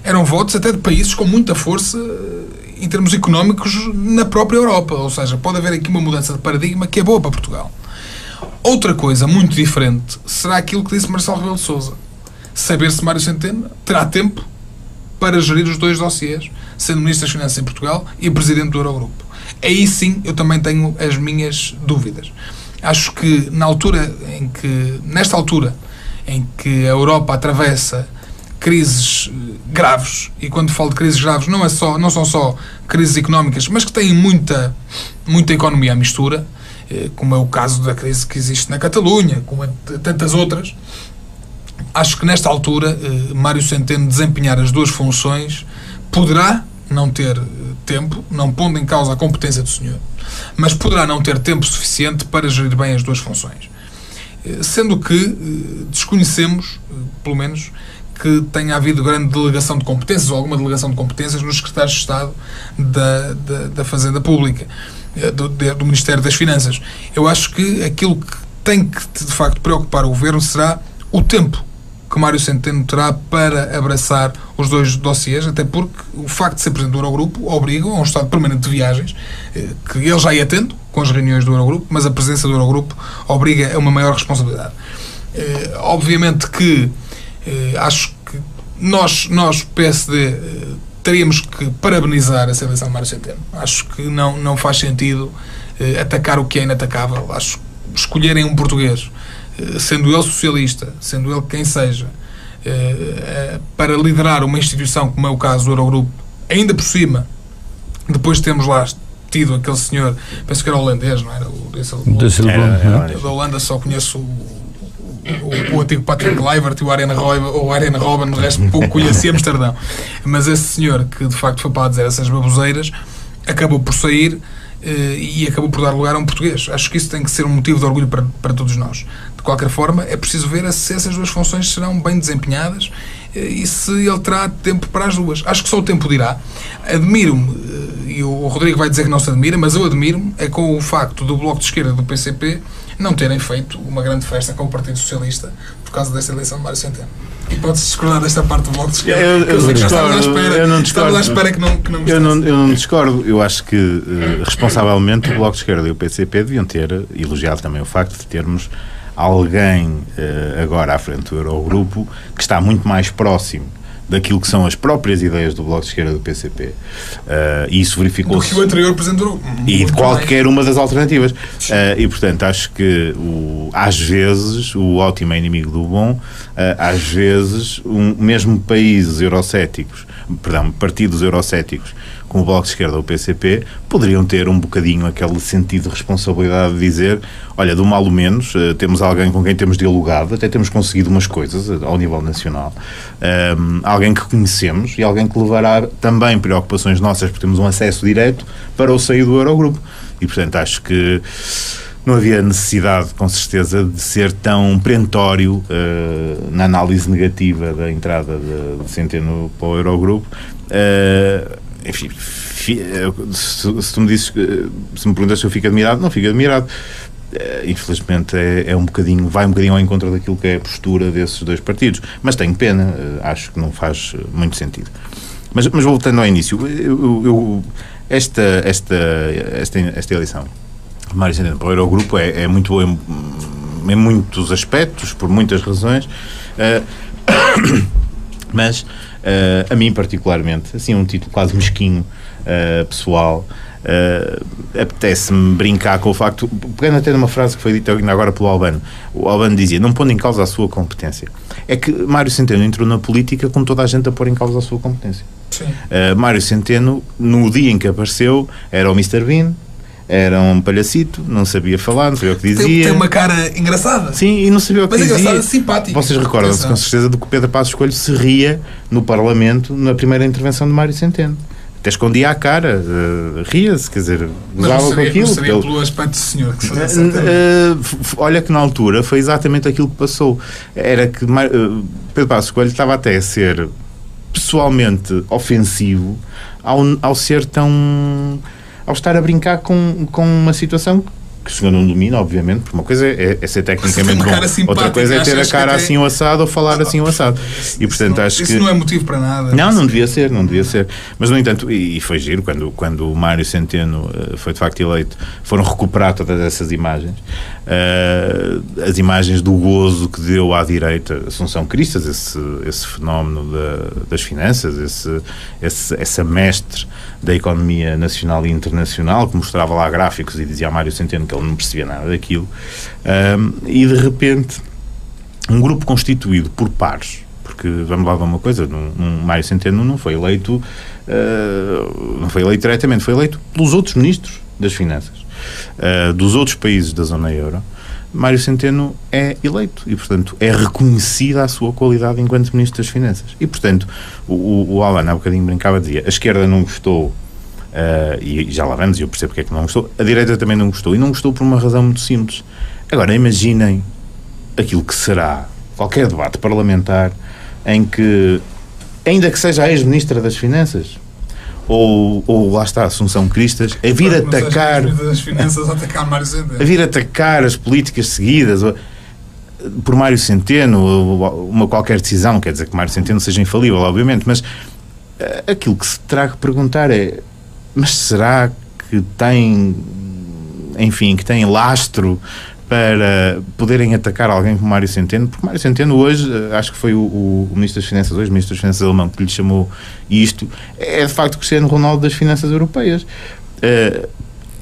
eram votos até de países com muita força em termos económicos na própria Europa, ou seja, pode haver aqui uma mudança de paradigma que é boa para Portugal. Outra coisa muito diferente será aquilo que disse Marcelo Rebelo de Sousa: saber se Mário Centeno terá tempo para gerir os dois dossiês, sendo Ministro das Finanças em Portugal e Presidente do Eurogrupo. Aí sim eu também tenho as minhas dúvidas. Acho que nesta altura em que a Europa atravessa crises graves, e quando falo de crises graves não são só crises económicas, mas que têm muita economia à mistura, como é o caso da crise que existe na Catalunha, como é tantas outras. Acho que nesta altura Mário Centeno desempenhar as duas funções poderá não ter tempo, não pondo em causa a competência do senhor, mas poderá não ter tempo suficiente para gerir bem as duas funções. Sendo que desconhecemos, pelo menos, que tenha havido grande delegação de competências, ou alguma delegação de competências nos secretários de Estado da Fazenda Pública, do Ministério das Finanças. Eu acho que aquilo que tem que, de facto, preocupar o Governo será o tempo que Mário Centeno terá para abraçar os dois dossiês, até porque o facto de ser Presidente do Eurogrupo obriga a um estado permanente de viagens, que ele já ia tendo, com as reuniões do Eurogrupo, mas a presença do Eurogrupo obriga a uma maior responsabilidade. Obviamente que acho que nós PSD, teríamos que parabenizar essa eleição de Mário Centeno. Acho que não faz sentido atacar o que é inatacável. Acho que escolherem um português, sendo ele socialista, sendo ele quem seja, para liderar uma instituição como é o caso do Eurogrupo, ainda por cima, depois de termos lá tido aquele senhor, penso que era holandês, não era? Da Holanda só conheço o antigo Patrick Kluivert e o Arjen Robben, o resto pouco conhecia Amsterdão. Mas esse senhor, que de facto foi para dizer essas baboseiras, acabou por sair e acabou por dar lugar a um português. Acho que isso tem que ser um motivo de orgulho para todos nós. De qualquer forma, é preciso ver se essas duas funções serão bem desempenhadas e se ele terá tempo para as duas. Acho que só o tempo dirá. Admiro-me, e o Rodrigo vai dizer que não se admira, mas eu admiro-me com o facto do Bloco de Esquerda do PCP não terem feito uma grande festa com o Partido Socialista por causa desta eleição de Mário Centeno. E pode-se discordar desta parte do Bloco de Esquerda. Eu não
discordo. Eu acho que, responsavelmente, o Bloco de Esquerda e o PCP deviam ter elogiado também o facto de termos alguém agora à frente do Eurogrupo que está muito mais próximo daquilo que são as próprias ideias do Bloco de Esquerda do PCP. E isso verificou-se...
Do que o anterior apresentou.
E de qualquer uma das alternativas. E, portanto, acho que, às vezes, o ótimo é inimigo do bom. Às vezes, mesmo países eurocéticos, partidos eurocéticos, como o Bloco de Esquerda ou o PCP, poderiam ter um bocadinho aquele sentido de responsabilidade de dizer, olha, do mal ou menos, temos alguém com quem temos dialogado, até temos conseguido umas coisas ao nível nacional, alguém que conhecemos e alguém que levará também preocupações nossas, porque temos um acesso direto para o seio do Eurogrupo. E, portanto, acho que não havia necessidade, com certeza, de ser tão perentório na análise negativa da entrada de Centeno para o Eurogrupo. Enfim, se tu me dizes, se me perguntas se eu fico admirado, não fico admirado. Infelizmente vai um bocadinho ao encontro daquilo que é a postura desses dois partidos, mas tenho pena, acho que não faz muito sentido. Mas voltando ao início, esta eleição de Mário Centeno para o Eurogrupo é muito boa em muitos aspectos, por muitas razões, mas a mim particularmente, assim, um título quase mesquinho, pessoal, apetece-me brincar com o facto, pegando até numa frase que foi dita ainda agora pelo Albano. O Albano dizia, não pondo em causa a sua competência. É que Mário Centeno entrou na política com toda a gente a pôr em causa a sua competência. Mário Centeno, no dia em que apareceu, era o Mr. Bean, era um palhacito, não sabia falar, não sabia o que dizia.
Tem uma cara engraçada.
Sim, e não sabia o que dizia. Mas
engraçada, simpática.
Vocês recordam-se com certeza do que o Pedro Passos Coelho se ria no Parlamento na primeira intervenção de Mário Centeno. Até escondia a cara, ria-se, quer dizer, usava com aquilo.
Não sabia pelo aspecto do senhor que se
olha que na altura foi exatamente aquilo que passou. Era que Pedro Passos Coelho estava até a ser pessoalmente ofensivo ao ser tão... ao estar a brincar com uma situação que o senhor não domina, obviamente, porque uma coisa é ser tecnicamente bom, outra coisa é ter a cara assim ou assado ou falar assim ou assado. E, portanto, acho que...
Isso não é motivo para nada.
Não devia ser. Mas, no entanto, e foi giro, quando o Mário Centeno foi de facto eleito, foram recuperar todas essas imagens, as imagens do gozo que deu à direita Assunção Cristas, esse fenómeno das finanças, essa mestre da economia nacional e internacional, que mostrava lá gráficos e dizia a Mário Centeno que ele não percebia nada daquilo, e de repente um grupo constituído por pares, porque vamos lá ver uma coisa, Mário Centeno não foi eleito diretamente, foi eleito pelos outros ministros das finanças dos outros países da zona euro. Mário Centeno é eleito e, portanto, é reconhecida a sua qualidade enquanto Ministro das Finanças. E, portanto, o Alan há bocadinho brincava, dizia, a esquerda não gostou, e já lá vamos, e eu percebo porque é que não gostou, a direita também não gostou, e não gostou por uma razão muito simples. Agora, imaginem aquilo que será qualquer debate parlamentar em que, ainda que seja a ex-Ministra das Finanças, ou lá está, Assunção Cristas, a vir atacar as políticas seguidas por Mário Centeno, uma qualquer decisão, quer dizer que Mário Centeno seja infalível, obviamente, mas aquilo que se terá que perguntar é, mas será que tem enfim, que têm lastro para poderem atacar alguém como Mário Centeno, porque Mário Centeno hoje, acho que foi o Ministro das Finanças hoje, o Ministro das Finanças alemão, que lhe chamou isto, é de facto o Cristiano Ronaldo das finanças europeias.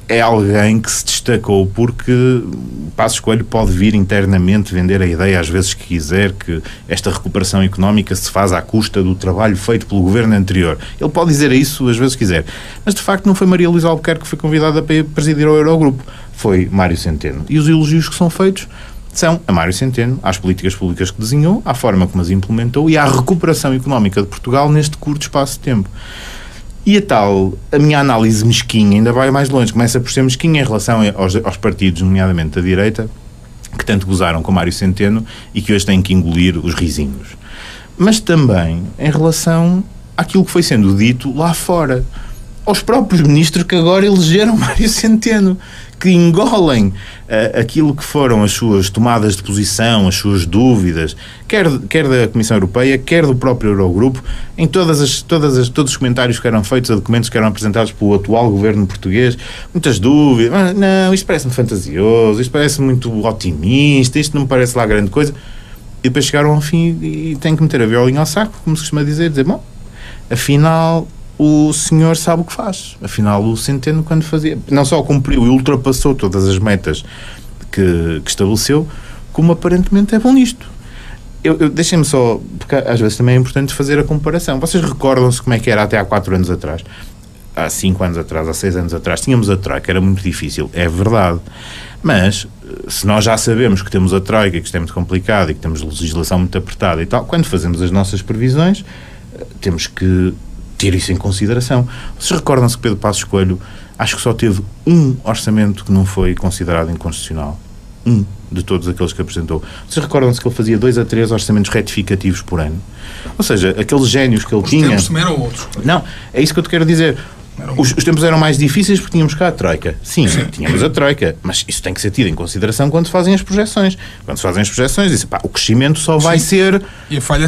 É alguém que se destacou porque Passos Coelho pode vir internamente vender a ideia às vezes que quiser, que esta recuperação económica se faz à custa do trabalho feito pelo governo anterior. Ele pode dizer isso às vezes que quiser, mas de facto não foi Maria Luísa Albuquerque que foi convidada para presidir o Eurogrupo, foi Mário Centeno. E os elogios que são feitos são a Mário Centeno, às políticas públicas que desenhou, à forma como as implementou e à recuperação económica de Portugal neste curto espaço de tempo. E a minha análise mesquinha ainda vai mais longe, começa por ser mesquinha em relação aos partidos, nomeadamente da direita, que tanto gozaram com Mário Centeno e que hoje têm que engolir os risinhos. Mas também em relação àquilo que foi sendo dito lá fora, aos próprios ministros que agora elegeram Mário Centeno, que engolem aquilo que foram as suas tomadas de posição, as suas dúvidas, quer da Comissão Europeia, quer do próprio Eurogrupo, em todos os comentários que eram feitos a documentos que eram apresentados pelo atual governo português, muitas dúvidas, não, isto parece-me fantasioso, isto parece-me muito otimista, isto não me parece lá grande coisa, e depois chegaram ao fim e têm que meter a violinha ao saco, como se costuma dizer, bom, afinal o senhor sabe o que faz. Afinal, o Centeno, quando fazia, não só cumpriu e ultrapassou todas as metas que estabeleceu, como aparentemente é bom nisto. Deixem-me só, porque às vezes também é importante fazer a comparação. Vocês recordam-se como é que era até há 4 anos atrás? Há 5 anos atrás, há 6 anos atrás, tínhamos a Troika, era muito difícil, é verdade. Mas, se nós já sabemos que temos a Troika, que isto é muito complicado e que temos legislação muito apertada e tal, quando fazemos as nossas previsões, temos que ter isso em consideração. Vocês recordam-se que Pedro Passos Coelho acho que só teve um orçamento que não foi considerado inconstitucional? Um de todos aqueles que apresentou. Vocês recordam-se que ele fazia 2 a 3 orçamentos retificativos por ano? Ou seja, aqueles génios que ele tinha... Os
tempos também eram outros.
Não, é isso que eu te quero dizer. Os tempos eram mais difíceis porque tínhamos cá a Troika. Sim, tínhamos a Troika, mas isso tem que ser tido em consideração quando se fazem as projeções. Quando se fazem as projeções, dizem, o crescimento só vai ser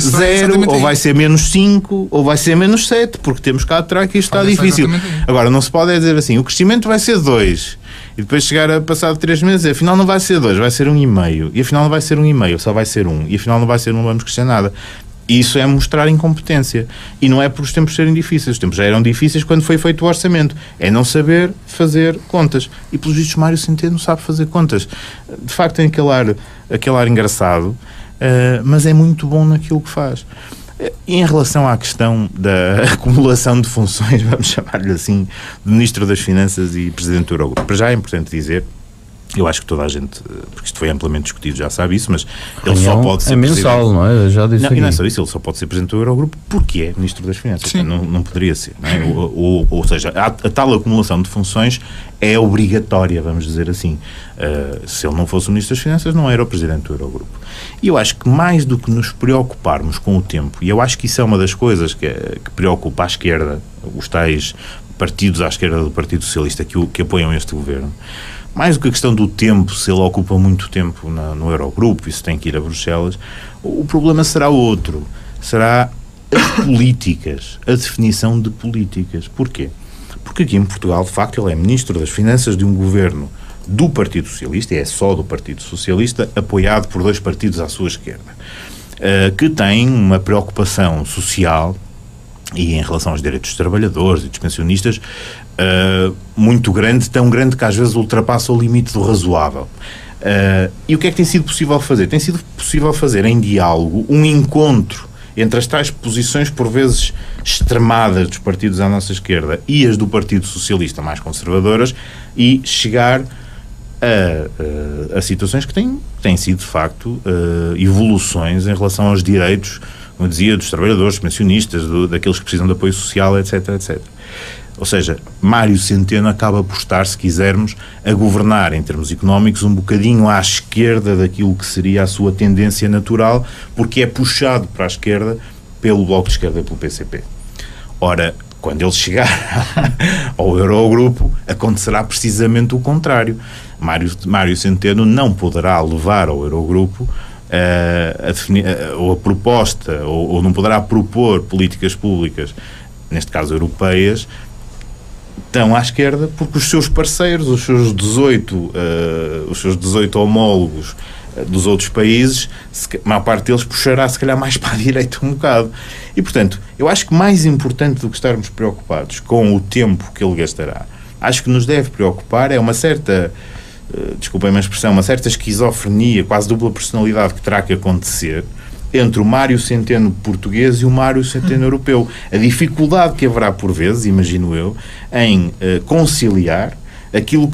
0, ou vai ser menos 5, ou vai ser menos 7, porque temos cá a Troika e isto está difícil. Agora, não se pode dizer assim, o crescimento vai ser 2, e depois chegar a passar de 3 meses, afinal não vai ser 2, vai ser 1,5, e afinal não vai ser 1,5, só vai ser 1, e afinal não vai ser 1, não vamos crescer nada. Isso é mostrar incompetência. E não é por os tempos serem difíceis. Os tempos já eram difíceis quando foi feito o orçamento. É não saber fazer contas. E, pelos vistos, Mário Centeno sabe fazer contas. De facto, tem aquele ar engraçado, mas é muito bom naquilo que faz. E em relação à questão da acumulação de funções, vamos chamar-lhe assim, de Ministro das Finanças e Presidente do Eurogrupo. Para já é importante dizer, eu acho que toda a gente, porque isto foi amplamente discutido, já sabe isso, mas ele só pode ser
mensal, não é? Já disse
não, e não é só isso, ele só pode ser presidente do Eurogrupo porque é Ministro das Finanças. Não poderia ser. Não é? Ou seja, a tal acumulação de funções é obrigatória, vamos dizer assim. Se ele não fosse o Ministro das Finanças, não era o Presidente do Eurogrupo. E eu acho que mais do que nos preocuparmos com o tempo, e eu acho que isso é uma das coisas que preocupa a esquerda, os tais partidos à esquerda do Partido Socialista que apoiam este governo, mais do que a questão do tempo, se ele ocupa muito tempo no Eurogrupo e se tem que ir a Bruxelas, o problema será outro. Será as políticas, a definição de políticas. Porquê? Porque aqui em Portugal, de facto, ele é Ministro das Finanças de um governo do Partido Socialista, e é só do Partido Socialista, apoiado por 2 partidos à sua esquerda, que tem uma preocupação social e em relação aos direitos dos trabalhadores e dos pensionistas muito grande, tão grande que às vezes ultrapassa o limite do razoável. E o que é que tem sido possível fazer? Tem sido possível fazer em diálogo um encontro entre as tais posições por vezes extremadas dos partidos à nossa esquerda e as do Partido Socialista mais conservadoras e chegar a situações que têm sido de facto evoluções em relação aos direitos, como eu dizia, dos trabalhadores, dos pensionistas, daqueles que precisam de apoio social, etc, etc. Ou seja, Mário Centeno acaba por estar, se quisermos, a governar em termos económicos um bocadinho à esquerda daquilo que seria a sua tendência natural, porque é puxado para a esquerda pelo Bloco de Esquerda e pelo PCP. Ora, quando ele chegar ao Eurogrupo, acontecerá precisamente o contrário. Mário Centeno não poderá levar ao Eurogrupo a proposta, ou não poderá propor políticas públicas, neste caso europeias, estão à esquerda porque os seus parceiros, os seus 18 homólogos dos outros países, a maior parte deles puxará se calhar mais para a direita um bocado. E, portanto, eu acho que mais importante do que estarmos preocupados com o tempo que ele gastará, acho que nos deve preocupar é uma certa, desculpem-me a expressão, uma certa esquizofrenia, quase dupla personalidade que terá que acontecer entre o Mário Centeno português e o Mário Centeno europeu. A dificuldade que haverá por vezes, imagino eu, em conciliar aquilo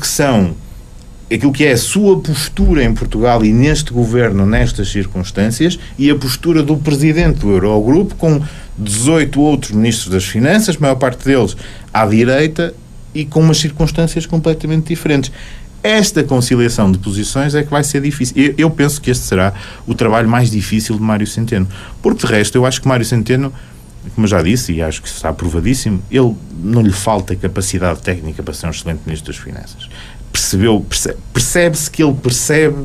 que é a sua postura em Portugal e neste governo, nestas circunstâncias, e a postura do presidente do Eurogrupo, com 18 outros ministros das Finanças, a maior parte deles à direita, e com umas circunstâncias completamente diferentes. Esta conciliação de posições é que vai ser difícil. Eu penso que este será o trabalho mais difícil de Mário Centeno. Porque, de resto, eu acho que Mário Centeno, como eu já disse, e acho que está aprovadíssimo, ele não lhe falta capacidade técnica para ser um excelente Ministro das Finanças. Percebe-se que ele percebe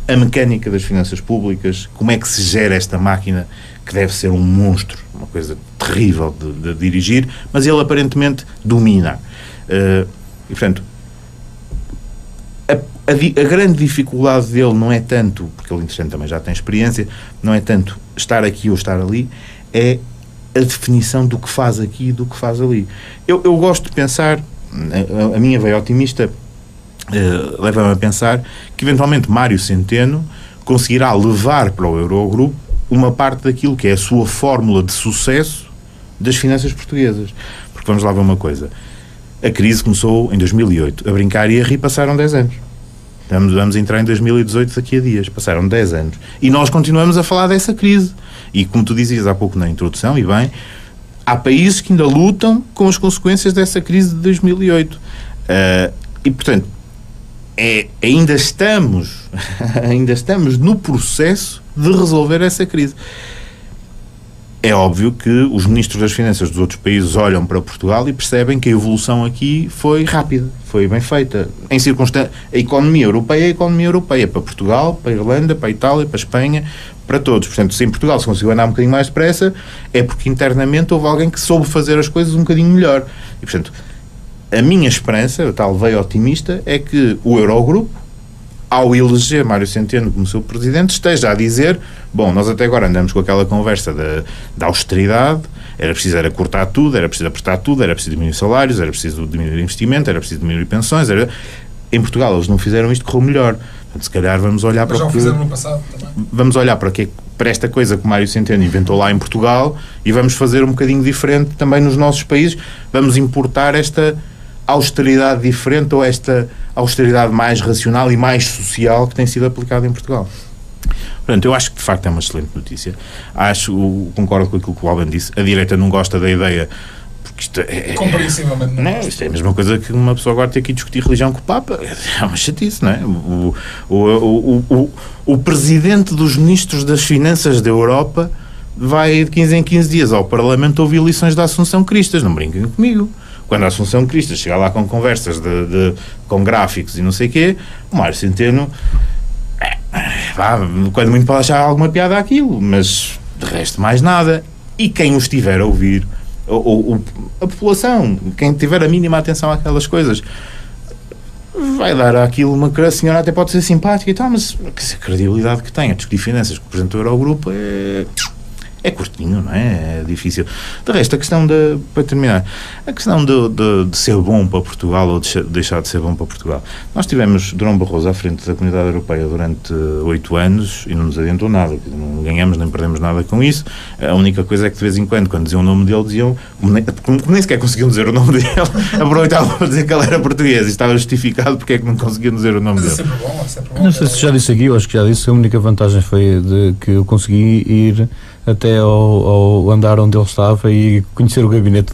a mecânica das finanças públicas, como é que se gera esta máquina que deve ser um monstro, uma coisa terrível de dirigir, mas ele aparentemente domina. E, portanto, a grande dificuldade dele não é tanto, porque ele, entretanto, também já tem experiência, não é tanto estar aqui ou estar ali, é a definição do que faz aqui e do que faz ali. Eu gosto de pensar, a minha veia otimista leva-me a pensar que, eventualmente, Mário Centeno conseguirá levar para o Eurogrupo uma parte daquilo que é a sua fórmula de sucesso das finanças portuguesas. Porque vamos lá ver uma coisa. A crise começou em 2008. A brincar e a rir passaram 10 anos. Vamos entrar em 2018 daqui a dias. Passaram 10 anos. E nós continuamos a falar dessa crise. E como tu dizias há pouco na introdução, e bem, há países que ainda lutam com as consequências dessa crise de 2008. E, portanto, ainda estamos no processo de resolver essa crise. É óbvio que os ministros das Finanças dos outros países olham para Portugal e percebem que a evolução aqui foi rápida, foi bem feita. A economia europeia é a economia europeia, para Portugal, para a Irlanda, para a Itália, para a Espanha, para todos. Portanto, se em Portugal se conseguiu andar um bocadinho mais depressa, é porque internamente houve alguém que soube fazer as coisas um bocadinho melhor. E, portanto, a minha esperança, a tal veia otimista, é que o Eurogrupo, ao eleger Mário Centeno como seu presidente, esteja a dizer, bom, nós até agora andamos com aquela conversa da austeridade, era preciso cortar tudo, era preciso apertar tudo, era preciso diminuir salários, era preciso diminuir investimento, era preciso diminuir pensões. Em Portugal eles não fizeram isto, correu melhor. Portanto, se calhar vamos olhar para...
Mas já o fizeram no passado também.
Vamos olhar para esta coisa que Mário Centeno inventou lá em Portugal e vamos fazer um bocadinho diferente também nos nossos países. Vamos importar esta austeridade diferente, ou esta austeridade mais racional e mais social que tem sido aplicada em Portugal. Portanto, eu acho que de facto é uma excelente notícia. Concordo com aquilo que o Alban disse, a direita não gosta da ideia, porque isto
compreensivelmente não.
Isto é a mesma coisa que uma pessoa agora ter que discutir religião com o Papa. É uma chatice, não é? O presidente dos ministros das Finanças da Europa vai de 15 em 15 dias ao Parlamento ouvir lições da Assunção Cristas. Não brinquem comigo. Quando a Assunção Cristas chega lá com conversas com gráficos e não sei o quê, o Mário Centeno quando muito pode achar alguma piada àquilo, mas de resto mais nada. E quem o estiver a ouvir, a população, quem tiver a mínima atenção àquelas coisas, vai dar àquilo a senhora até pode ser simpática e tal, mas a credibilidade que tem a discutir finanças com o Presidente do Eurogrupo é curtinho, não é? É difícil. De resto, para terminar, a questão de ser bom para Portugal ou de deixar de ser bom para Portugal. Nós tivemos Durão Barroso à frente da Comunidade Europeia durante 8 anos e não nos adiantou nada. Não ganhamos nem perdemos nada com isso. A única coisa é que de vez em quando diziam o nome dele, diziam, como nem sequer conseguiam dizer o nome dele, aproveitavam para dizer que ele era português e estava justificado porque é que não conseguiam dizer o nome dele.
É sempre bom.
Não sei se já disse aqui, eu acho que já disse, a única vantagem foi de que eu consegui ir até ao andar onde ele estava e conhecer o gabinete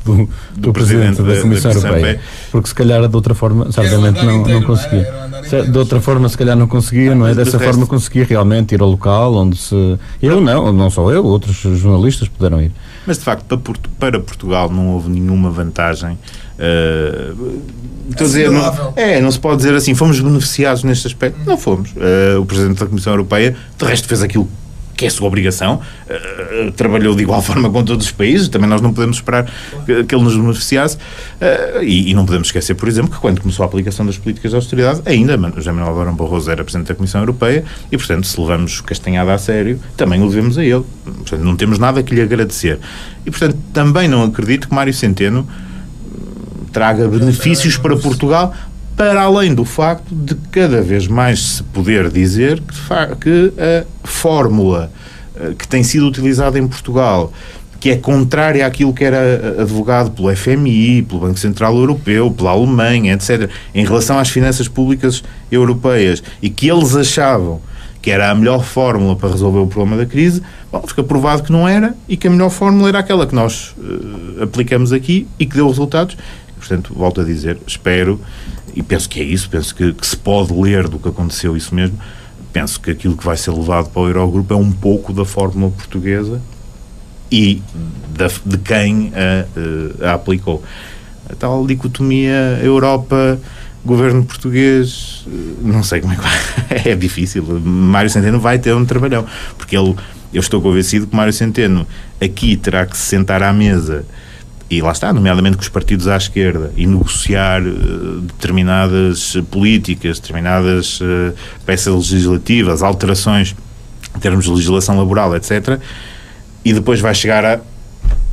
do Presidente da Comissão Europeia. Porque se calhar de outra forma, certamente não conseguia. De outra forma, se calhar não conseguia, não é? Dessa forma conseguia realmente ir ao local onde se... não só eu, outros jornalistas puderam ir.
Mas de facto, para Portugal não houve nenhuma vantagem. Não se pode dizer assim, fomos beneficiados neste aspecto. Não fomos. O Presidente da Comissão Europeia, de resto, fez aquilo que é a sua obrigação, trabalhou de igual forma com todos os países, também nós não podemos esperar que ele nos beneficiasse, e não podemos esquecer, por exemplo, que quando começou a aplicação das políticas de austeridade, ainda José Manuel Durão Barroso era Presidente da Comissão Europeia, e portanto, se levamos Castanhada a sério, também o devemos a ele. Portanto, não temos nada que lhe agradecer. E portanto, também não acredito que Mário Centeno traga benefícios para Portugal, para além do facto de cada vez mais se poder dizer que a fórmula que tem sido utilizada em Portugal, que é contrária àquilo que era advogado pelo FMI, pelo Banco Central Europeu, pela Alemanha, etc., em relação às finanças públicas europeias, e que eles achavam que era a melhor fórmula para resolver o problema da crise, bom, fica provado que não era, e que a melhor fórmula era aquela que nós aplicamos aqui e que deu resultados. Portanto, volto a dizer, espero, e penso que é isso, penso que se pode ler do que aconteceu isso mesmo, penso que aquilo que vai ser levado para o Eurogrupo é um pouco da fórmula portuguesa e de quem a aplicou. A tal dicotomia Europa-governo português, não sei como é que vai, é difícil. Mário Centeno vai ter um trabalhão, porque eu estou convencido que Mário Centeno aqui terá que se sentar à mesa e lá está, nomeadamente com os partidos à esquerda, e negociar determinadas políticas, determinadas peças legislativas, alterações em termos de legislação laboral, etc. E depois vai chegar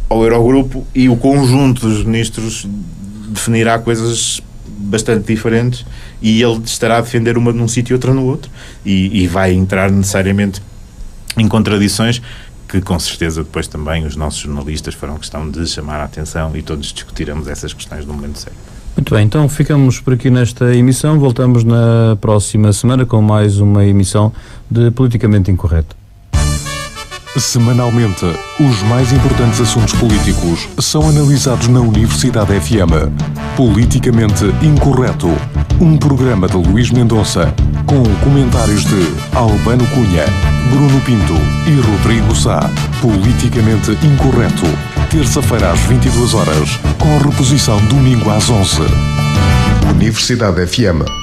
ao Eurogrupo e o conjunto dos ministros definirá coisas bastante diferentes e ele estará a defender uma num sítio e outra no outro e vai entrar necessariamente em contradições que com certeza depois também os nossos jornalistas farão questão de chamar a atenção e todos discutiremos essas questões no momento certo.
Muito bem, então ficamos por aqui nesta emissão, voltamos na próxima semana com mais uma emissão de Politicamente Incorreto.
Semanalmente, os mais importantes assuntos políticos são analisados na Universidade FM. Politicamente Incorreto, um programa de Luís Mendonça, com comentários de Albano Cunha, Bruno Pinto e Rodrigo Sá. Politicamente Incorreto, terça-feira às 22 horas, com reposição domingo às 11. Universidade FM.